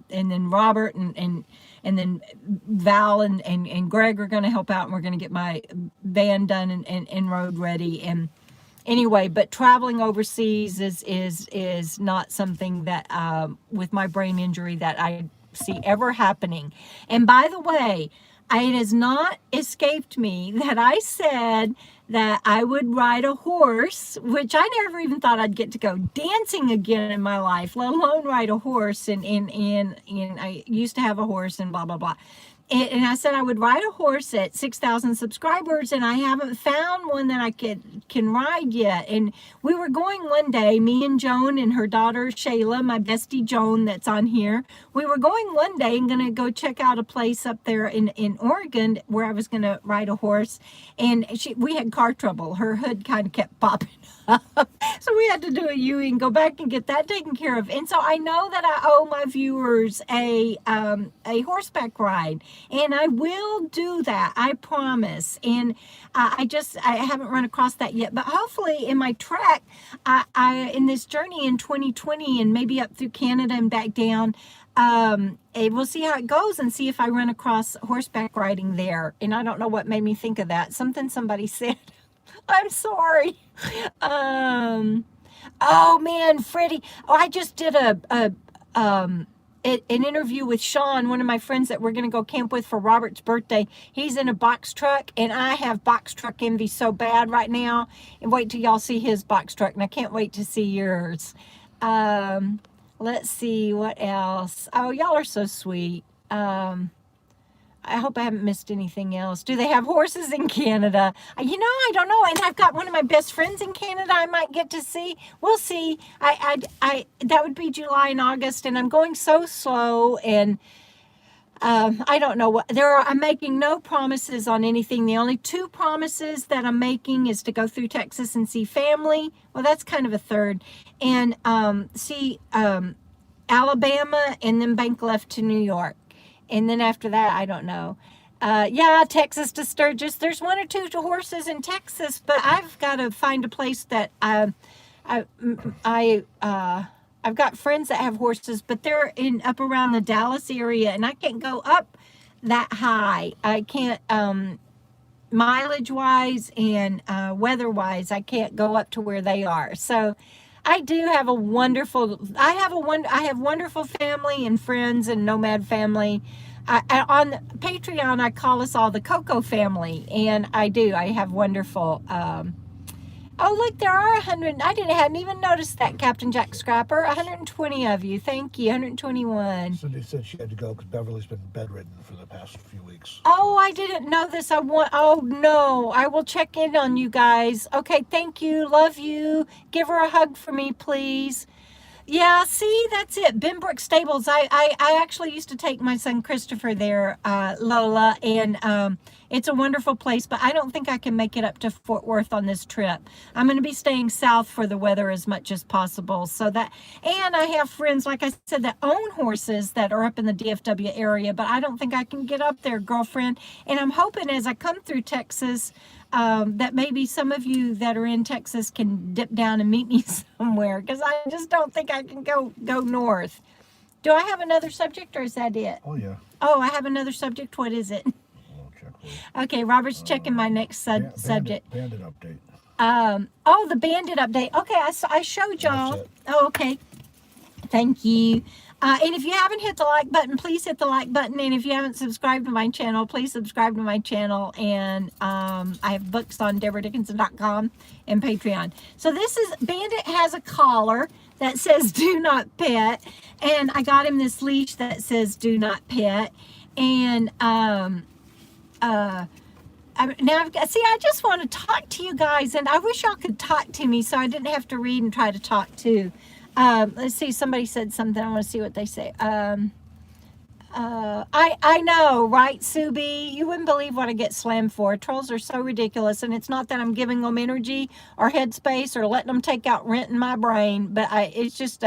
then Robert and then Val and Greg are going to help out, and we're going to get my van done and road ready. And anyway, but traveling overseas is not something that with my brain injury that I see ever happening. And by the way, it has not escaped me that I said that I would ride a horse, which I never even thought I'd get to go dancing again in my life, let alone ride a horse. And I used to have a horse and blah, blah, blah. And I said I would ride a horse at 6,000 subscribers, and I haven't found one that I can ride yet. And we were going one day, me and Joan and her daughter Shayla, my bestie Joan that's on here. We were going one day and going to go check out a place up there in Oregon where I was going to ride a horse. And we had car trouble. Her hood kind of kept popping up. So we had to do a U-E and go back and get that taken care of. And so I know that I owe my viewers a horseback ride. And I will do that, I promise. And I haven't run across that yet. But hopefully in my trek, in this journey in 2020 and maybe up through Canada and back down, we'll see how it goes and see if I run across horseback riding there. And I don't know what made me think of that. Somebody said. I'm sorry. Oh man, Freddie. Oh, I just did an interview with Sean, one of my friends that we're going to go camp with for Robert's birthday. He's in a box truck, and I have box truck envy so bad right now. And wait till y'all see his box truck, and I can't wait to see yours. Let's see what else. Oh, y'all are so sweet. I hope I haven't missed anything else. Do they have horses in Canada? You know, I don't know. And I've got one of my best friends in Canada I might get to see. We'll see. That would be July and August, and I'm going so slow, and I don't know what I'm making no promises on anything. The only 2 promises that I'm making is to go through Texas and see family. Well, that's kind of a third. And see Alabama, and then bank left to New York. And then after that, I don't know. Yeah, Texas to Sturgis. There's 1 or 2 horses in Texas, but I've got to find a place that I've got friends that have horses, but they're up around the Dallas area, and I can't go up that high. I can't, mileage-wise and weather-wise, I can't go up to where they are. So I do have I have wonderful family and friends and Nomad family. On Patreon, I call us all the Coco family, and I have wonderful, oh, look, there are 100. I hadn't even noticed that, Captain Jack Scrapper. 120 of you. Thank you. 121. Cindy said she had to go because Beverly's been bedridden for the past few weeks. Oh, I didn't know this. Oh, no. I will check in on you guys. Okay, thank you. Love you. Give her a hug for me, please. Yeah, see, that's it. Benbrook Stables. I actually used to take my son Christopher there, Lola, and it's a wonderful place, but I don't think I can make it up to Fort Worth on this trip. I'm going to be staying south for the weather as much as possible. And I have friends, like I said, that own horses that are up in the DFW area, but I don't think I can get up there, girlfriend. And I'm hoping as I come through Texas, that maybe some of you that are in Texas can dip down and meet me somewhere, because I just don't think I can go north. Do I have another subject, or is that it? Oh, yeah. Oh, I have another subject. What is it? I'll check for you. Okay, Robert's checking my next subject. Bandit update. Oh, the Bandit update. Okay, I showed y'all. Oh, okay. Thank you. And if you haven't hit the like button, please hit the like button. And if you haven't subscribed to my channel, please subscribe to my channel. And I have books on DebraDickinson.com and Patreon. So Bandit has a collar that says do not pet. And I got him this leash that says do not pet. And now, I just want to talk to you guys. And I wish y'all could talk to me so I didn't have to read and try to talk too. Let's see, somebody said something. I want to see what they say. I know, right, Subi? You wouldn't believe what I get slammed for. Trolls are so ridiculous, and it's not that I'm giving them energy or headspace or letting them take out rent in my brain, but it's just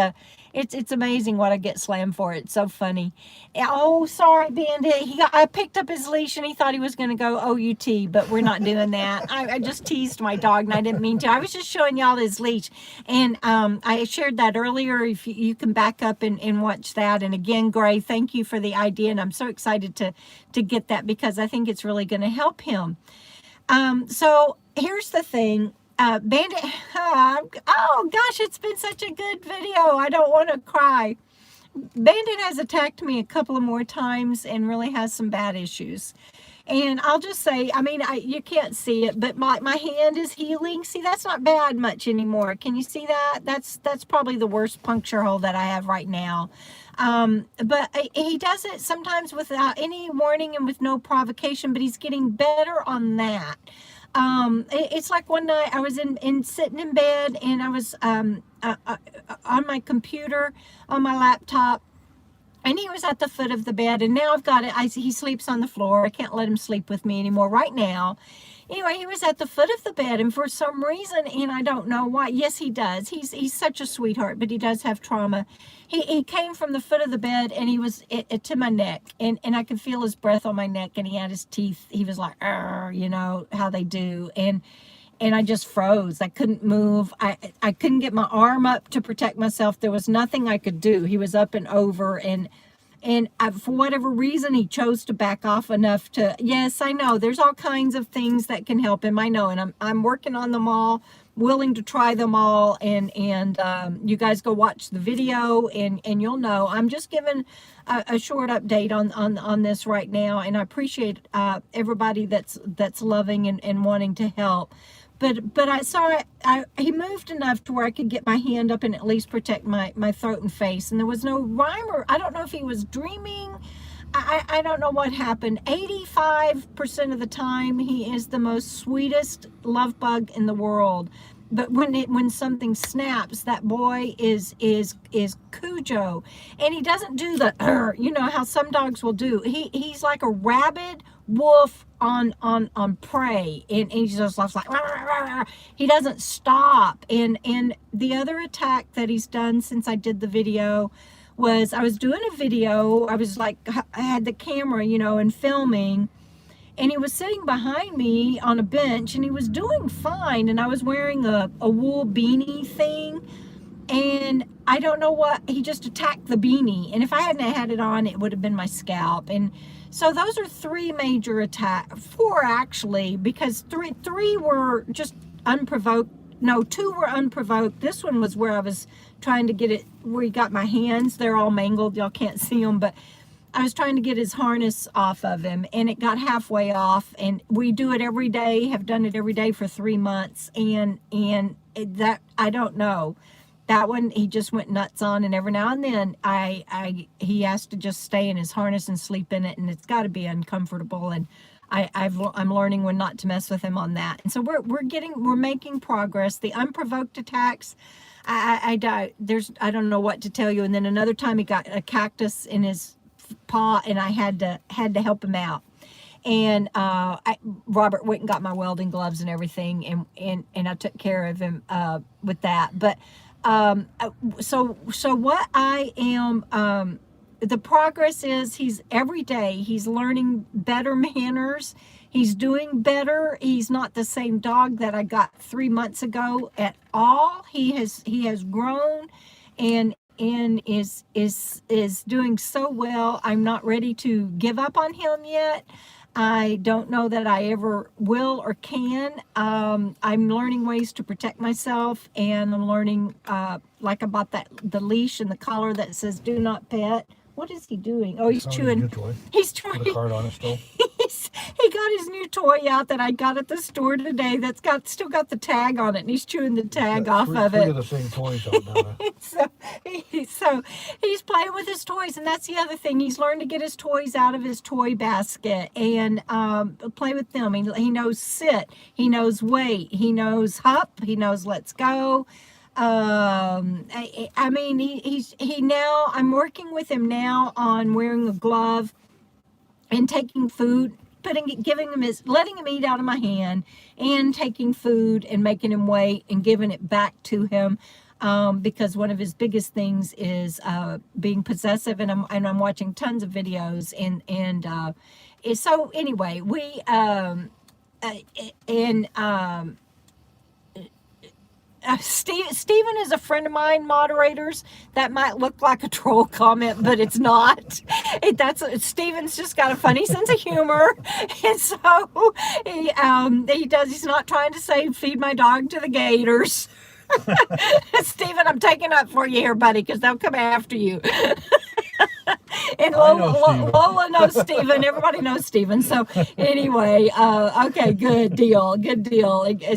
it's amazing what I get slammed for. It's so funny. Oh, sorry, Bandit. I picked up his leash and he thought he was going to go OUT, but we're not doing that. I just teased my dog and I didn't mean to. I was just showing y'all his leash. And I shared that earlier. If you can back up and watch that. And again, Gray, thank you for the idea. And I'm so excited to get that because I think it's really going to help him. So here's the thing. Bandit, oh gosh, it's been such a good video. I don't want to cry. Bandit has attacked me a couple of more times and really has some bad issues. And I'll just say, I mean, you can't see it, but my hand is healing. See, that's not bad much anymore. Can you see that? That's probably the worst puncture hole that I have right now. But he does it sometimes without any warning and with no provocation, but he's getting better on that. It's like one night I was sitting in bed, and I was on my computer, on my laptop, and he was at the foot of the bed, and now I've got it. He sleeps on the floor. I can't let him sleep with me anymore right now. Anyway, he was at the foot of the bed, and for some reason, and I don't know why, yes, he does. He's such a sweetheart, but he does have trauma. He came from the foot of the bed, and he was to my neck, and I could feel his breath on my neck, and he had his teeth. He was like, you know, how they do, and I just froze. I couldn't move. I couldn't get my arm up to protect myself. There was nothing I could do. He was up and over, and for whatever reason, he chose to back off enough to, yes, I know, there's all kinds of things that can help him. I know, and I'm working on them all, willing to try them all, and you guys go watch the video, and you'll know. I'm just giving a short update on this right now, and I appreciate everybody that's loving and wanting to help. But I saw he moved enough to where I could get my hand up and at least protect my throat and face. And there was no rhyme, or I don't know if he was dreaming. I don't know what happened. 85% of the time, he is the most sweetest love bug in the world. But when something snaps, that boy is Cujo, and he doesn't do the you know how some dogs will do. He's like a rabid wolf on prey, and he just laughs like rah, rah, rah. He doesn't stop. And the other attack that he's done since I did the video was, I was doing a video. I was like, I had the camera, you know, and filming. And he was sitting behind me on a bench, and he was doing fine. And I was wearing a wool beanie thing. And I don't know what, he just attacked the beanie. And if I hadn't had it on, it would have been my scalp. And so those are 3 major attacks, 4 actually, because three were just unprovoked. No, 2 were unprovoked. This one was where I was trying to get it, where he got my hands. They're all mangled. Y'all can't see them, but I was trying to get his harness off of him, and it got halfway off. And we do it every day, have done it every day for 3 months. And that, I don't know. That one he just went nuts on, and every now and then he has to just stay in his harness and sleep in it, and it's got to be uncomfortable. And I'm learning when not to mess with him on that. And so we're making progress. The unprovoked attacks, I don't know what to tell you. And then another time he got a cactus in his paw, and I had to help him out. And Robert went and got my welding gloves and everything, and I took care of him with that. But so what I am, the progress is, he's every day he's learning better manners. He's doing better. He's not the same dog that I got 3 months ago at all. He has grown and is doing so well. I'm not ready to give up on him yet. I don't know that I ever will or can. I'm learning ways to protect myself, and I'm learning like about the leash and the collar that says "Do not pet." What is he doing? Oh, he's chewing. He's chewing. With a card on it still. He got his new toy out that I got at the store today. That's still got the tag on it, and he's chewing the tag off of it. Three of the same toys out now. so he's playing with his toys, and that's the other thing. He's learned to get his toys out of his toy basket and play with them. He knows sit. He knows wait. He knows hup. He knows let's go. I mean, he now, I'm working with him now on wearing a glove and taking food, letting him eat out of my hand, and taking food and making him wait and giving it back to him. Because one of his biggest things is being possessive, and I'm watching tons of videos, and so anyway, Stephen is a friend of mine, moderators. That might look like a troll comment, but it's not. Stephen's just got a funny sense of humor, and so he's not trying to say feed my dog to the gators. Stephen, I'm taking up for you here, buddy, because they'll come after you. And I know Steven. Lola knows Steven. Everybody knows Steven. So anyway, okay, good deal.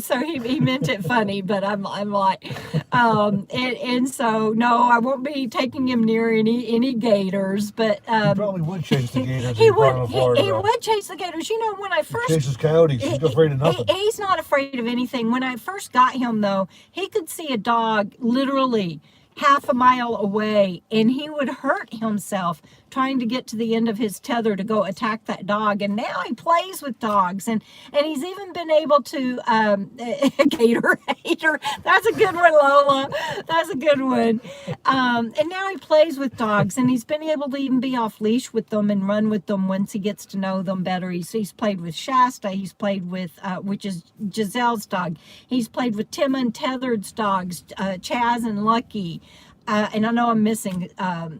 So he meant it funny, but I'm like, and so no, I won't be taking him near any gators, but He probably would chase the gators if he you brought him would to Florida. he would chase the gators. You know, when I first Chases coyotes. He's afraid of nothing. He's not afraid of anything. When I first got him, though, he could see a dog literally half a mile away, and he would hurt himself trying to get to the end of his tether to go attack that dog. And now he plays with dogs, and he's even been able to gator hater. That's a good one, Lola. That's a good one. And now he plays with dogs, and he's been able to even be off leash with them and run with them once he gets to know them better. He's played with Shasta. He's played with which is Giselle's dog. He's played with Tim and Tethered's dogs, Chaz and Lucky. And I know I'm missing. I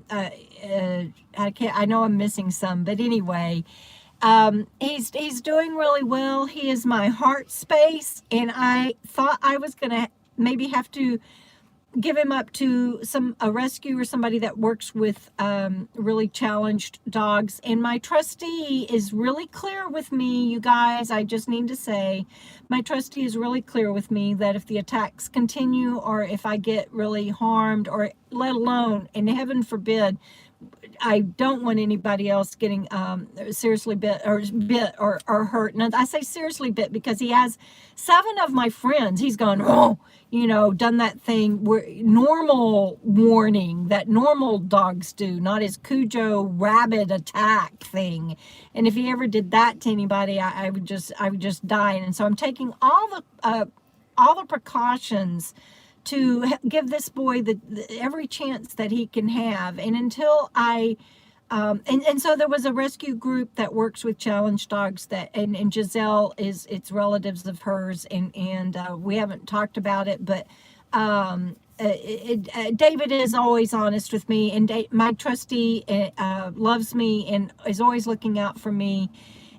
know I'm missing some, but anyway, he's doing really well. He is my heart space, and I thought I was gonna maybe have to give him up to a rescue or somebody that works with really challenged dogs. And my trustee is really clear with me, you guys. I just need to say, my trustee is really clear with me that if the attacks continue, or if I get really harmed, or let alone, and heaven forbid, I don't want anybody else getting seriously bit or hurt. And I say seriously bit because he has 7 of my friends. He's gone, oh, done that thing where normal warning that normal dogs do, not his Cujo rabid attack thing. And if he ever did that to anybody, I would just die. And so I'm taking all the precautions to give this boy every chance that he can have. And until and so there was a rescue group that works with challenged dogs and Giselle it's relatives of hers, and we haven't talked about it, but David is always honest with me, and my trustee loves me and is always looking out for me.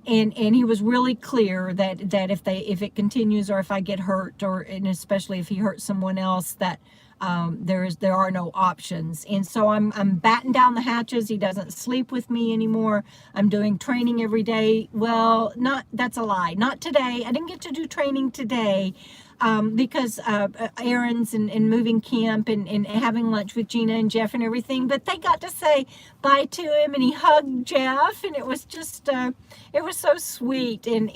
And he was really clear that if it continues, or if I get hurt, and especially if he hurts someone else, that there are no options. And so I'm batting down the hatches. He doesn't sleep with me anymore. I'm doing training every day. Well, that's a lie. Not today. I didn't get to do training today. Because errands and moving camp and having lunch with Gina and Jeff and everything, but they got to say bye to him, and he hugged Jeff, and it was just it was so sweet. And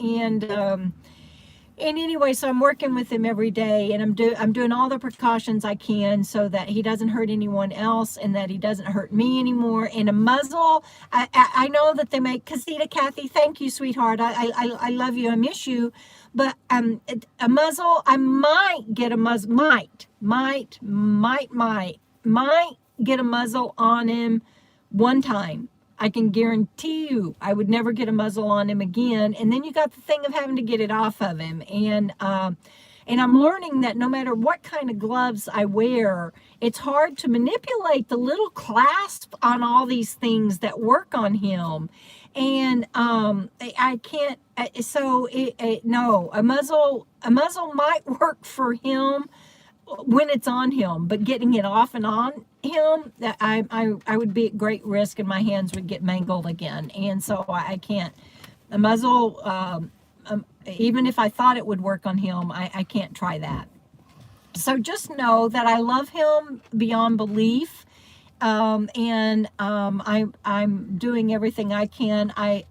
anyway, so I'm working with him every day, and I'm doing all the precautions I can so that he doesn't hurt anyone else, and that he doesn't hurt me anymore. And a muzzle, I know that they make Casita Kathy. Thank you, sweetheart. I love you. I miss you. But a muzzle, I might get a muzzle, might get a muzzle on him one time. I can guarantee you I would never get a muzzle on him again. And then you got the thing of having to get it off of him. And I'm learning that no matter what kind of gloves I wear, it's hard to manipulate the little clasp on all these things that work on him. And I can't. No, a muzzle might work for him when it's on him, but getting it off and on him, that I would be at great risk, and my hands would get mangled again. And so I can't. A muzzle, even if I thought it would work on him, I can't try that. So just know that I love him beyond belief. I'm doing everything I can. I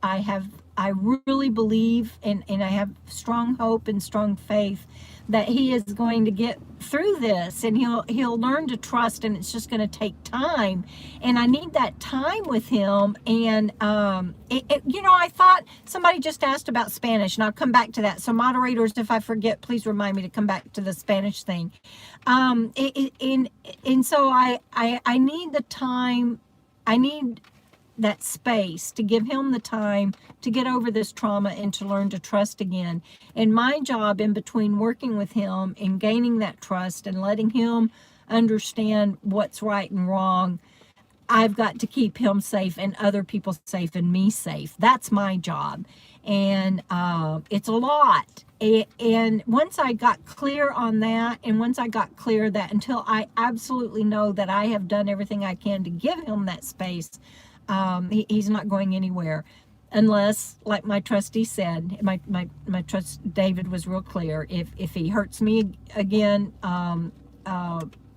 really believe, and I have strong hope and strong faith that he is going to get through this, and he'll learn to trust, and it's just going to take time. And I need that time with him. And I thought somebody just asked about Spanish, and I'll come back to that. So moderators, if I forget, please remind me to come back to the Spanish thing. And so I need the time. I need that space to give him the time to get over this trauma and to learn to trust again. And my job in between working with him and gaining that trust and letting him understand what's right and wrong, I've got to keep him safe and other people safe and me safe. That's my job. And it's a lot. And once I got clear on that, and once I got clear that until I absolutely know that I have done everything I can to give him that space, He's not going anywhere. Unless, like my trustee said, my trust David was real clear. If he hurts me again,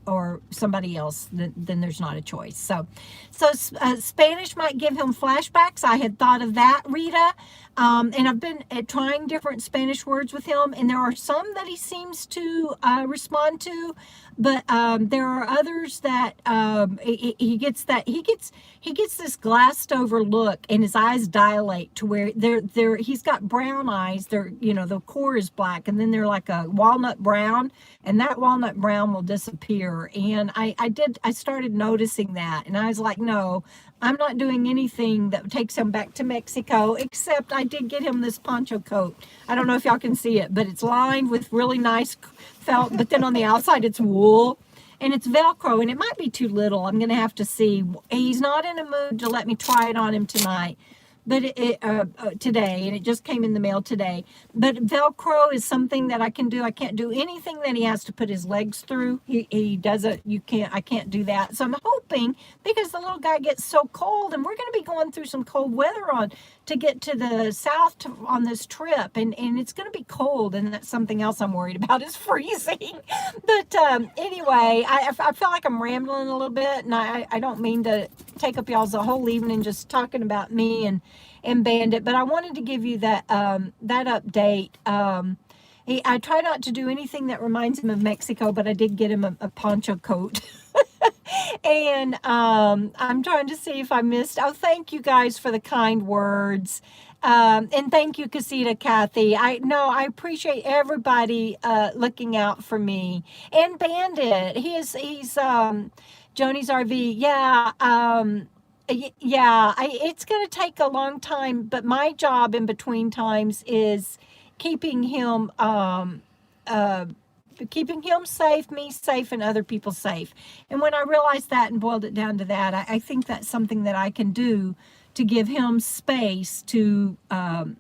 or somebody else, then there's not a choice. So Spanish might give him flashbacks. I had thought of that, Rita, and I've been trying different Spanish words with him, and there are some that he seems to respond to, but there are others that he gets this glassed over look, and his eyes dilate to where he's got brown eyes. They're, the core is black, and then they're like a walnut brown, and that walnut brown will disappear. And I started noticing that, and I was like, no, I'm not doing anything that takes him back to Mexico, except I did get him this poncho coat. I don't know if y'all can see it, but it's lined with really nice felt, but then on the outside it's wool, and it's Velcro, and it might be too little. I'm going to have to see. He's not in a mood to let me try it on him tonight, but today, and it just came in the mail today. But Velcro is something that I can do. I can't do anything that he has to put his legs through. He doesn't. I can't do that. So I'm hoping, because the little guy gets so cold, and we're going to be going through some cold weather to get to the south on this trip, and it's going to be cold, and that's something else I'm worried about, is freezing. But anyway, I feel like I'm rambling a little bit, and I don't mean to take up y'all's the whole evening just talking about me and Bandit, but I wanted to give you that update. I try not to do anything that reminds him of Mexico, but I did get him a poncho coat. And I'm trying to see if I missed. Oh, thank you guys for the kind words. And thank you, Casita Kathy. I appreciate everybody looking out for me. And Bandit, he's Jonis RV. Yeah. It's going to take a long time, but my job in between times is keeping him safe, me safe, and other people safe. And when I realized that and boiled it down to that, I think that's something that I can do to give him space to learn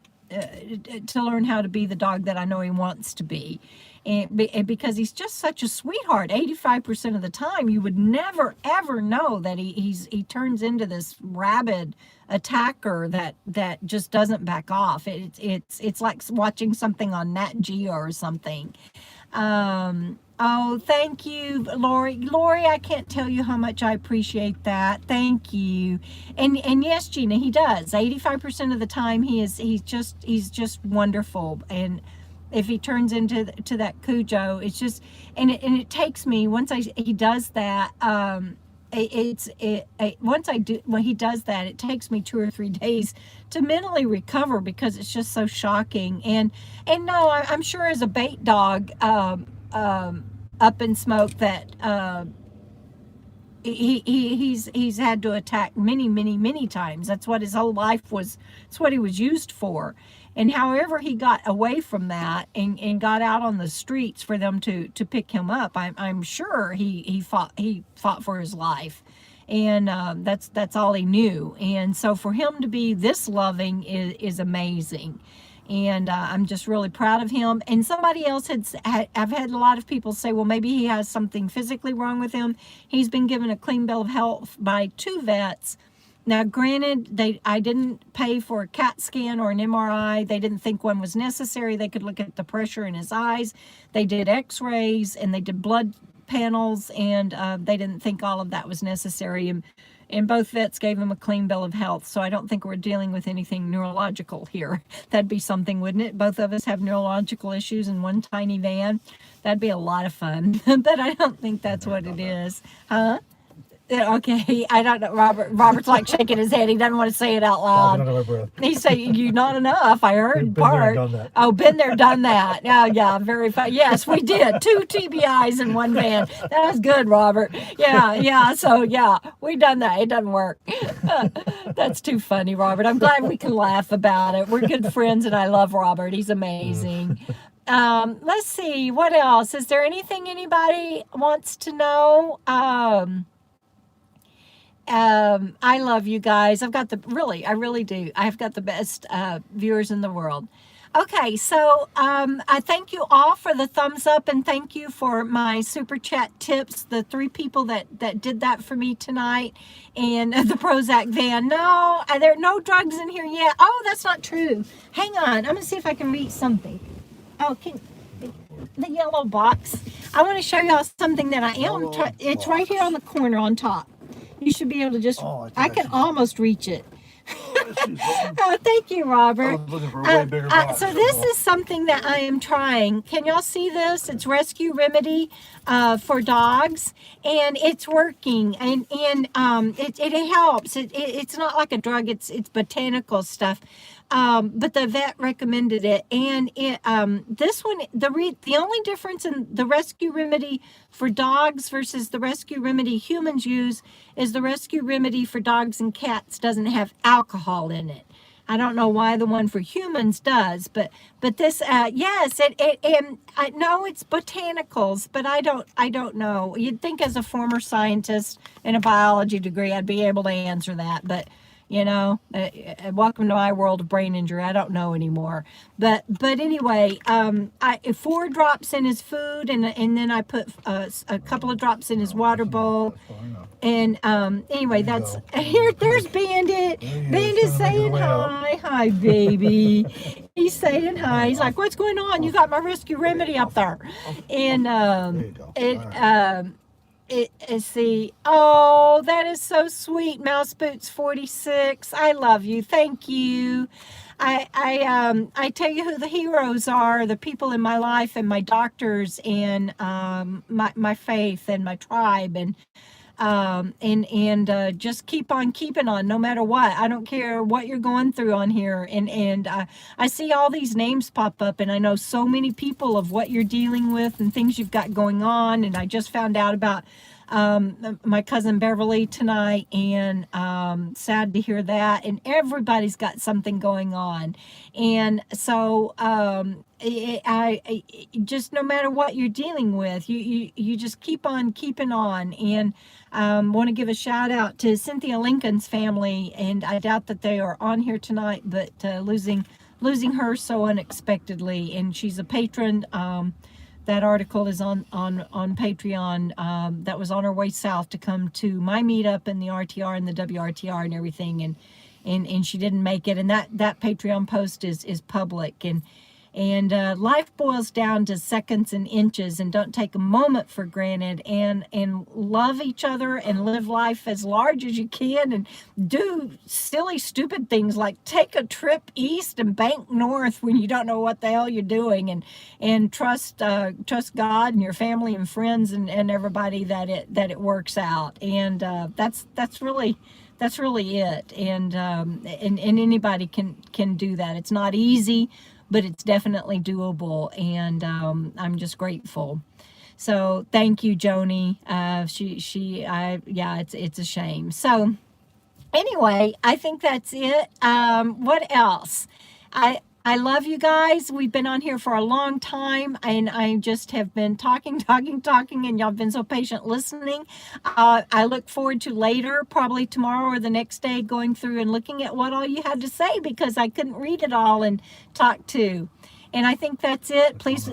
how to be the dog that I know he wants to be. And because he's just such a sweetheart, 85% of the time, you would never ever know that he turns into this rabid attacker that just doesn't back off. It's like watching something on Nat Geo or something. Oh, thank you, Lori. Lori, I can't tell you how much I appreciate that. Thank you. And yes, Gina, he does. 85% of the time, he's just wonderful. And if he turns into that Cujo, it's just, and it takes me, once he does that, when he does that, it takes me 2 or 3 days to mentally recover, because it's just so shocking. And no, I'm sure as a bait dog, up in smoke, that he's had to attack many times. That's what his whole life was. It's what he was used for. And however he got away from that and got out on the streets for them to pick him up, I'm sure he fought for his life, and that's all he knew. And so for him to be this loving is amazing. And I'm just really proud of him. And somebody else I've had a lot of people say, well, maybe he has something physically wrong with him. He's been given a clean bill of health by 2 vets. Now, granted, I didn't pay for a CAT scan or an MRI. They didn't think one was necessary. They could look at the pressure in his eyes. They did x-rays, and they did blood panels, and they didn't think all of that was necessary. And both vets gave him a clean bill of health. So I don't think we're dealing with anything neurological here. That'd be something, wouldn't it? Both of us have neurological issues in one tiny van. That'd be a lot of fun. But I don't think that's what it is. Huh? Okay, I don't know. Robert's like shaking his head. He doesn't want to say it out loud. He's saying, "You not enough." I heard part. Oh, been there, done that. Yeah, very fun. Yes, we did 2 TBIs in one van. That was good, Robert. Yeah. So yeah, we done that. It doesn't work. That's too funny, Robert. I'm glad we can laugh about it. We're good friends, and I love Robert. He's amazing. Let's see, what else? Is there anything anybody wants to know? I love you guys. I really do. I've got the best viewers in the world. Okay, so I thank you all for the thumbs up, and thank you for my super chat tips. The 3 people that did that for me tonight, and the Prozac van. No, there are no drugs in here yet. Oh, that's not true. Hang on, I'm gonna see if I can read something. Oh, the yellow box. I want to show y'all something that I am. It's right here on the corner on top. You should be able to just. I can almost reach it. Oh, thank you, Robert. I was looking for a way bigger box. So this is something that I am trying. Can y'all see this? It's Rescue Remedy for dogs, and it's working, and it helps. It's not like a drug. It's botanical stuff. But the vet recommended it, and this one, the only difference in the Rescue Remedy for dogs versus the Rescue Remedy humans use is the Rescue Remedy for dogs and cats doesn't have alcohol in it. I don't know why the one for humans does, but this, yes, I know it's botanicals, but I don't know. You'd think as a former scientist in a biology degree, I'd be able to answer that, but you know, welcome to my world of brain injury. I don't know anymore. But anyway, 4 drops in his food, and then I put a couple of drops in his water bowl. And anyway, that's here. There's Bandit. Bandit's saying hi, hi, baby. He's saying hi. He's like, "What's going on? You got my Rescue Remedy up there." And let's see. Oh, that is so sweet. Mouse Boots 46. I love you. Thank you. I tell you who the heroes are, the people in my life and my doctors and my faith and my tribe, and just keep on keeping on no matter what. I don't care what you're going through on here, and I see all these names pop up, and I know so many people of what you're dealing with and things you've got going on. And I just found out about my cousin Beverly tonight, and sad to hear that. And everybody's got something going on, and so I just, no matter what you're dealing with, you just keep on keeping on. And want to give a shout out to Cynthia Lincoln's family, and I doubt that they are on here tonight, but losing her so unexpectedly, and she's a patron. That article is on Patreon. That was on her way south to come to my meetup and the RTR and the WRTR and everything, and she didn't make it. And that Patreon post is public. And life boils down to seconds and inches, and don't take a moment for granted, and love each other and live life as large as you can, and do silly, stupid things like take a trip east and bank north when you don't know what the hell you're doing, and trust God and your family and friends and everybody that it works out. And that's really it. And anybody can do that. It's not easy, but it's definitely doable, and I'm just grateful. So thank you, Joni. Yeah, it's a shame. So anyway, I think that's it. What else? I love you guys. We've been on here for a long time, and I just have been talking, and y'all have been so patient listening. I look forward to later, probably tomorrow or the next day, going through and looking at what all you had to say, because I couldn't read it all and talk to. And I think that's it. Please.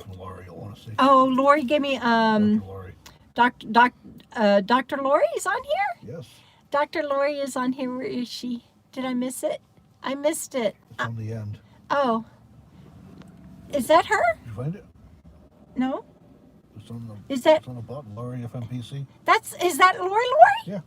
Oh, Lori gave me Dr. Lori is on here? Yes. Dr. Lori is on here. Where is she? Did I miss it? I missed it. It's on the end. Oh, is that her? Did you find it? No. It's on the. Is that? It's on the bottom. Lori FMPC. Is that Lori? Yeah.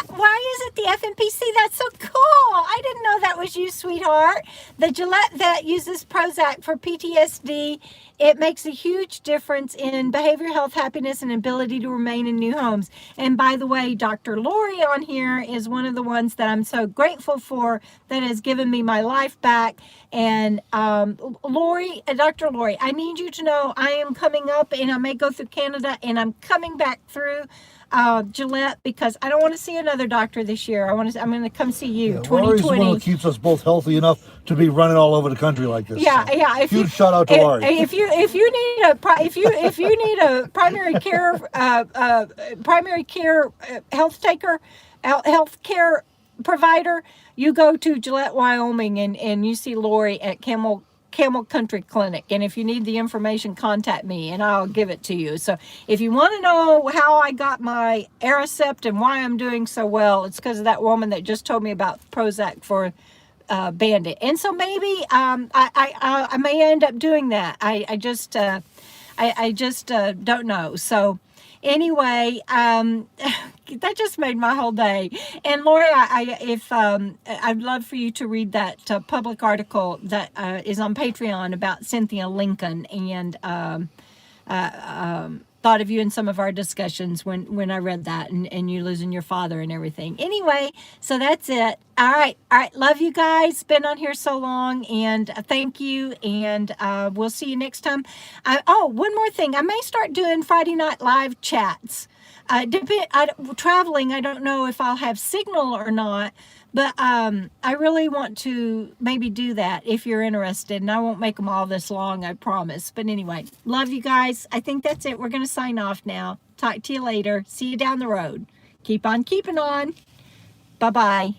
Why is it the FNPC? That's so cool. I didn't know that was you, sweetheart. The Gillette vet uses Prozac for PTSD. It makes a huge difference in behavioral health, happiness, and ability to remain in new homes. And by the way, Dr. Lori on here is one of the ones that I'm so grateful for, that has given me my life back. And Lori, Dr. Lori, I need you to know I am coming up, and I may go through Canada, and I'm coming back through Gillette, because I don't want to see another doctor this year. I'm going to come see you. 2020. Lori's the one who keeps us both healthy enough to be running all over the country like this. Yeah, so. yeah. Huge shout out to Lori. If you need a primary care health care provider, you go to Gillette, Wyoming, and you see Lori at Camel Camel Country Clinic. And if you need the information, contact me and I'll give it to you. So if you want to know how I got my Aricept and why I'm doing so well, it's because of that woman that just told me about Prozac for Bandit. And so maybe I may end up doing that. I just don't know. So anyway, that just made my whole day. And Lori, I'd love for you to read that public article that is on Patreon about Cynthia Lincoln, and thought of you in some of our discussions when I read that, and you losing your father and everything. Anyway, so that's it. All right. Love you guys. Been on here so long, and thank you. And we'll see you next time. One more thing. I may start doing Friday night live chats. Traveling, I don't know if I'll have signal or not, but I really want to maybe do that if you're interested, and I won't make them all this long, I promise. But anyway, love you guys. I think that's it. We're going to sign off now. Talk to you later. See you down the road. Keep on keeping on. Bye-bye.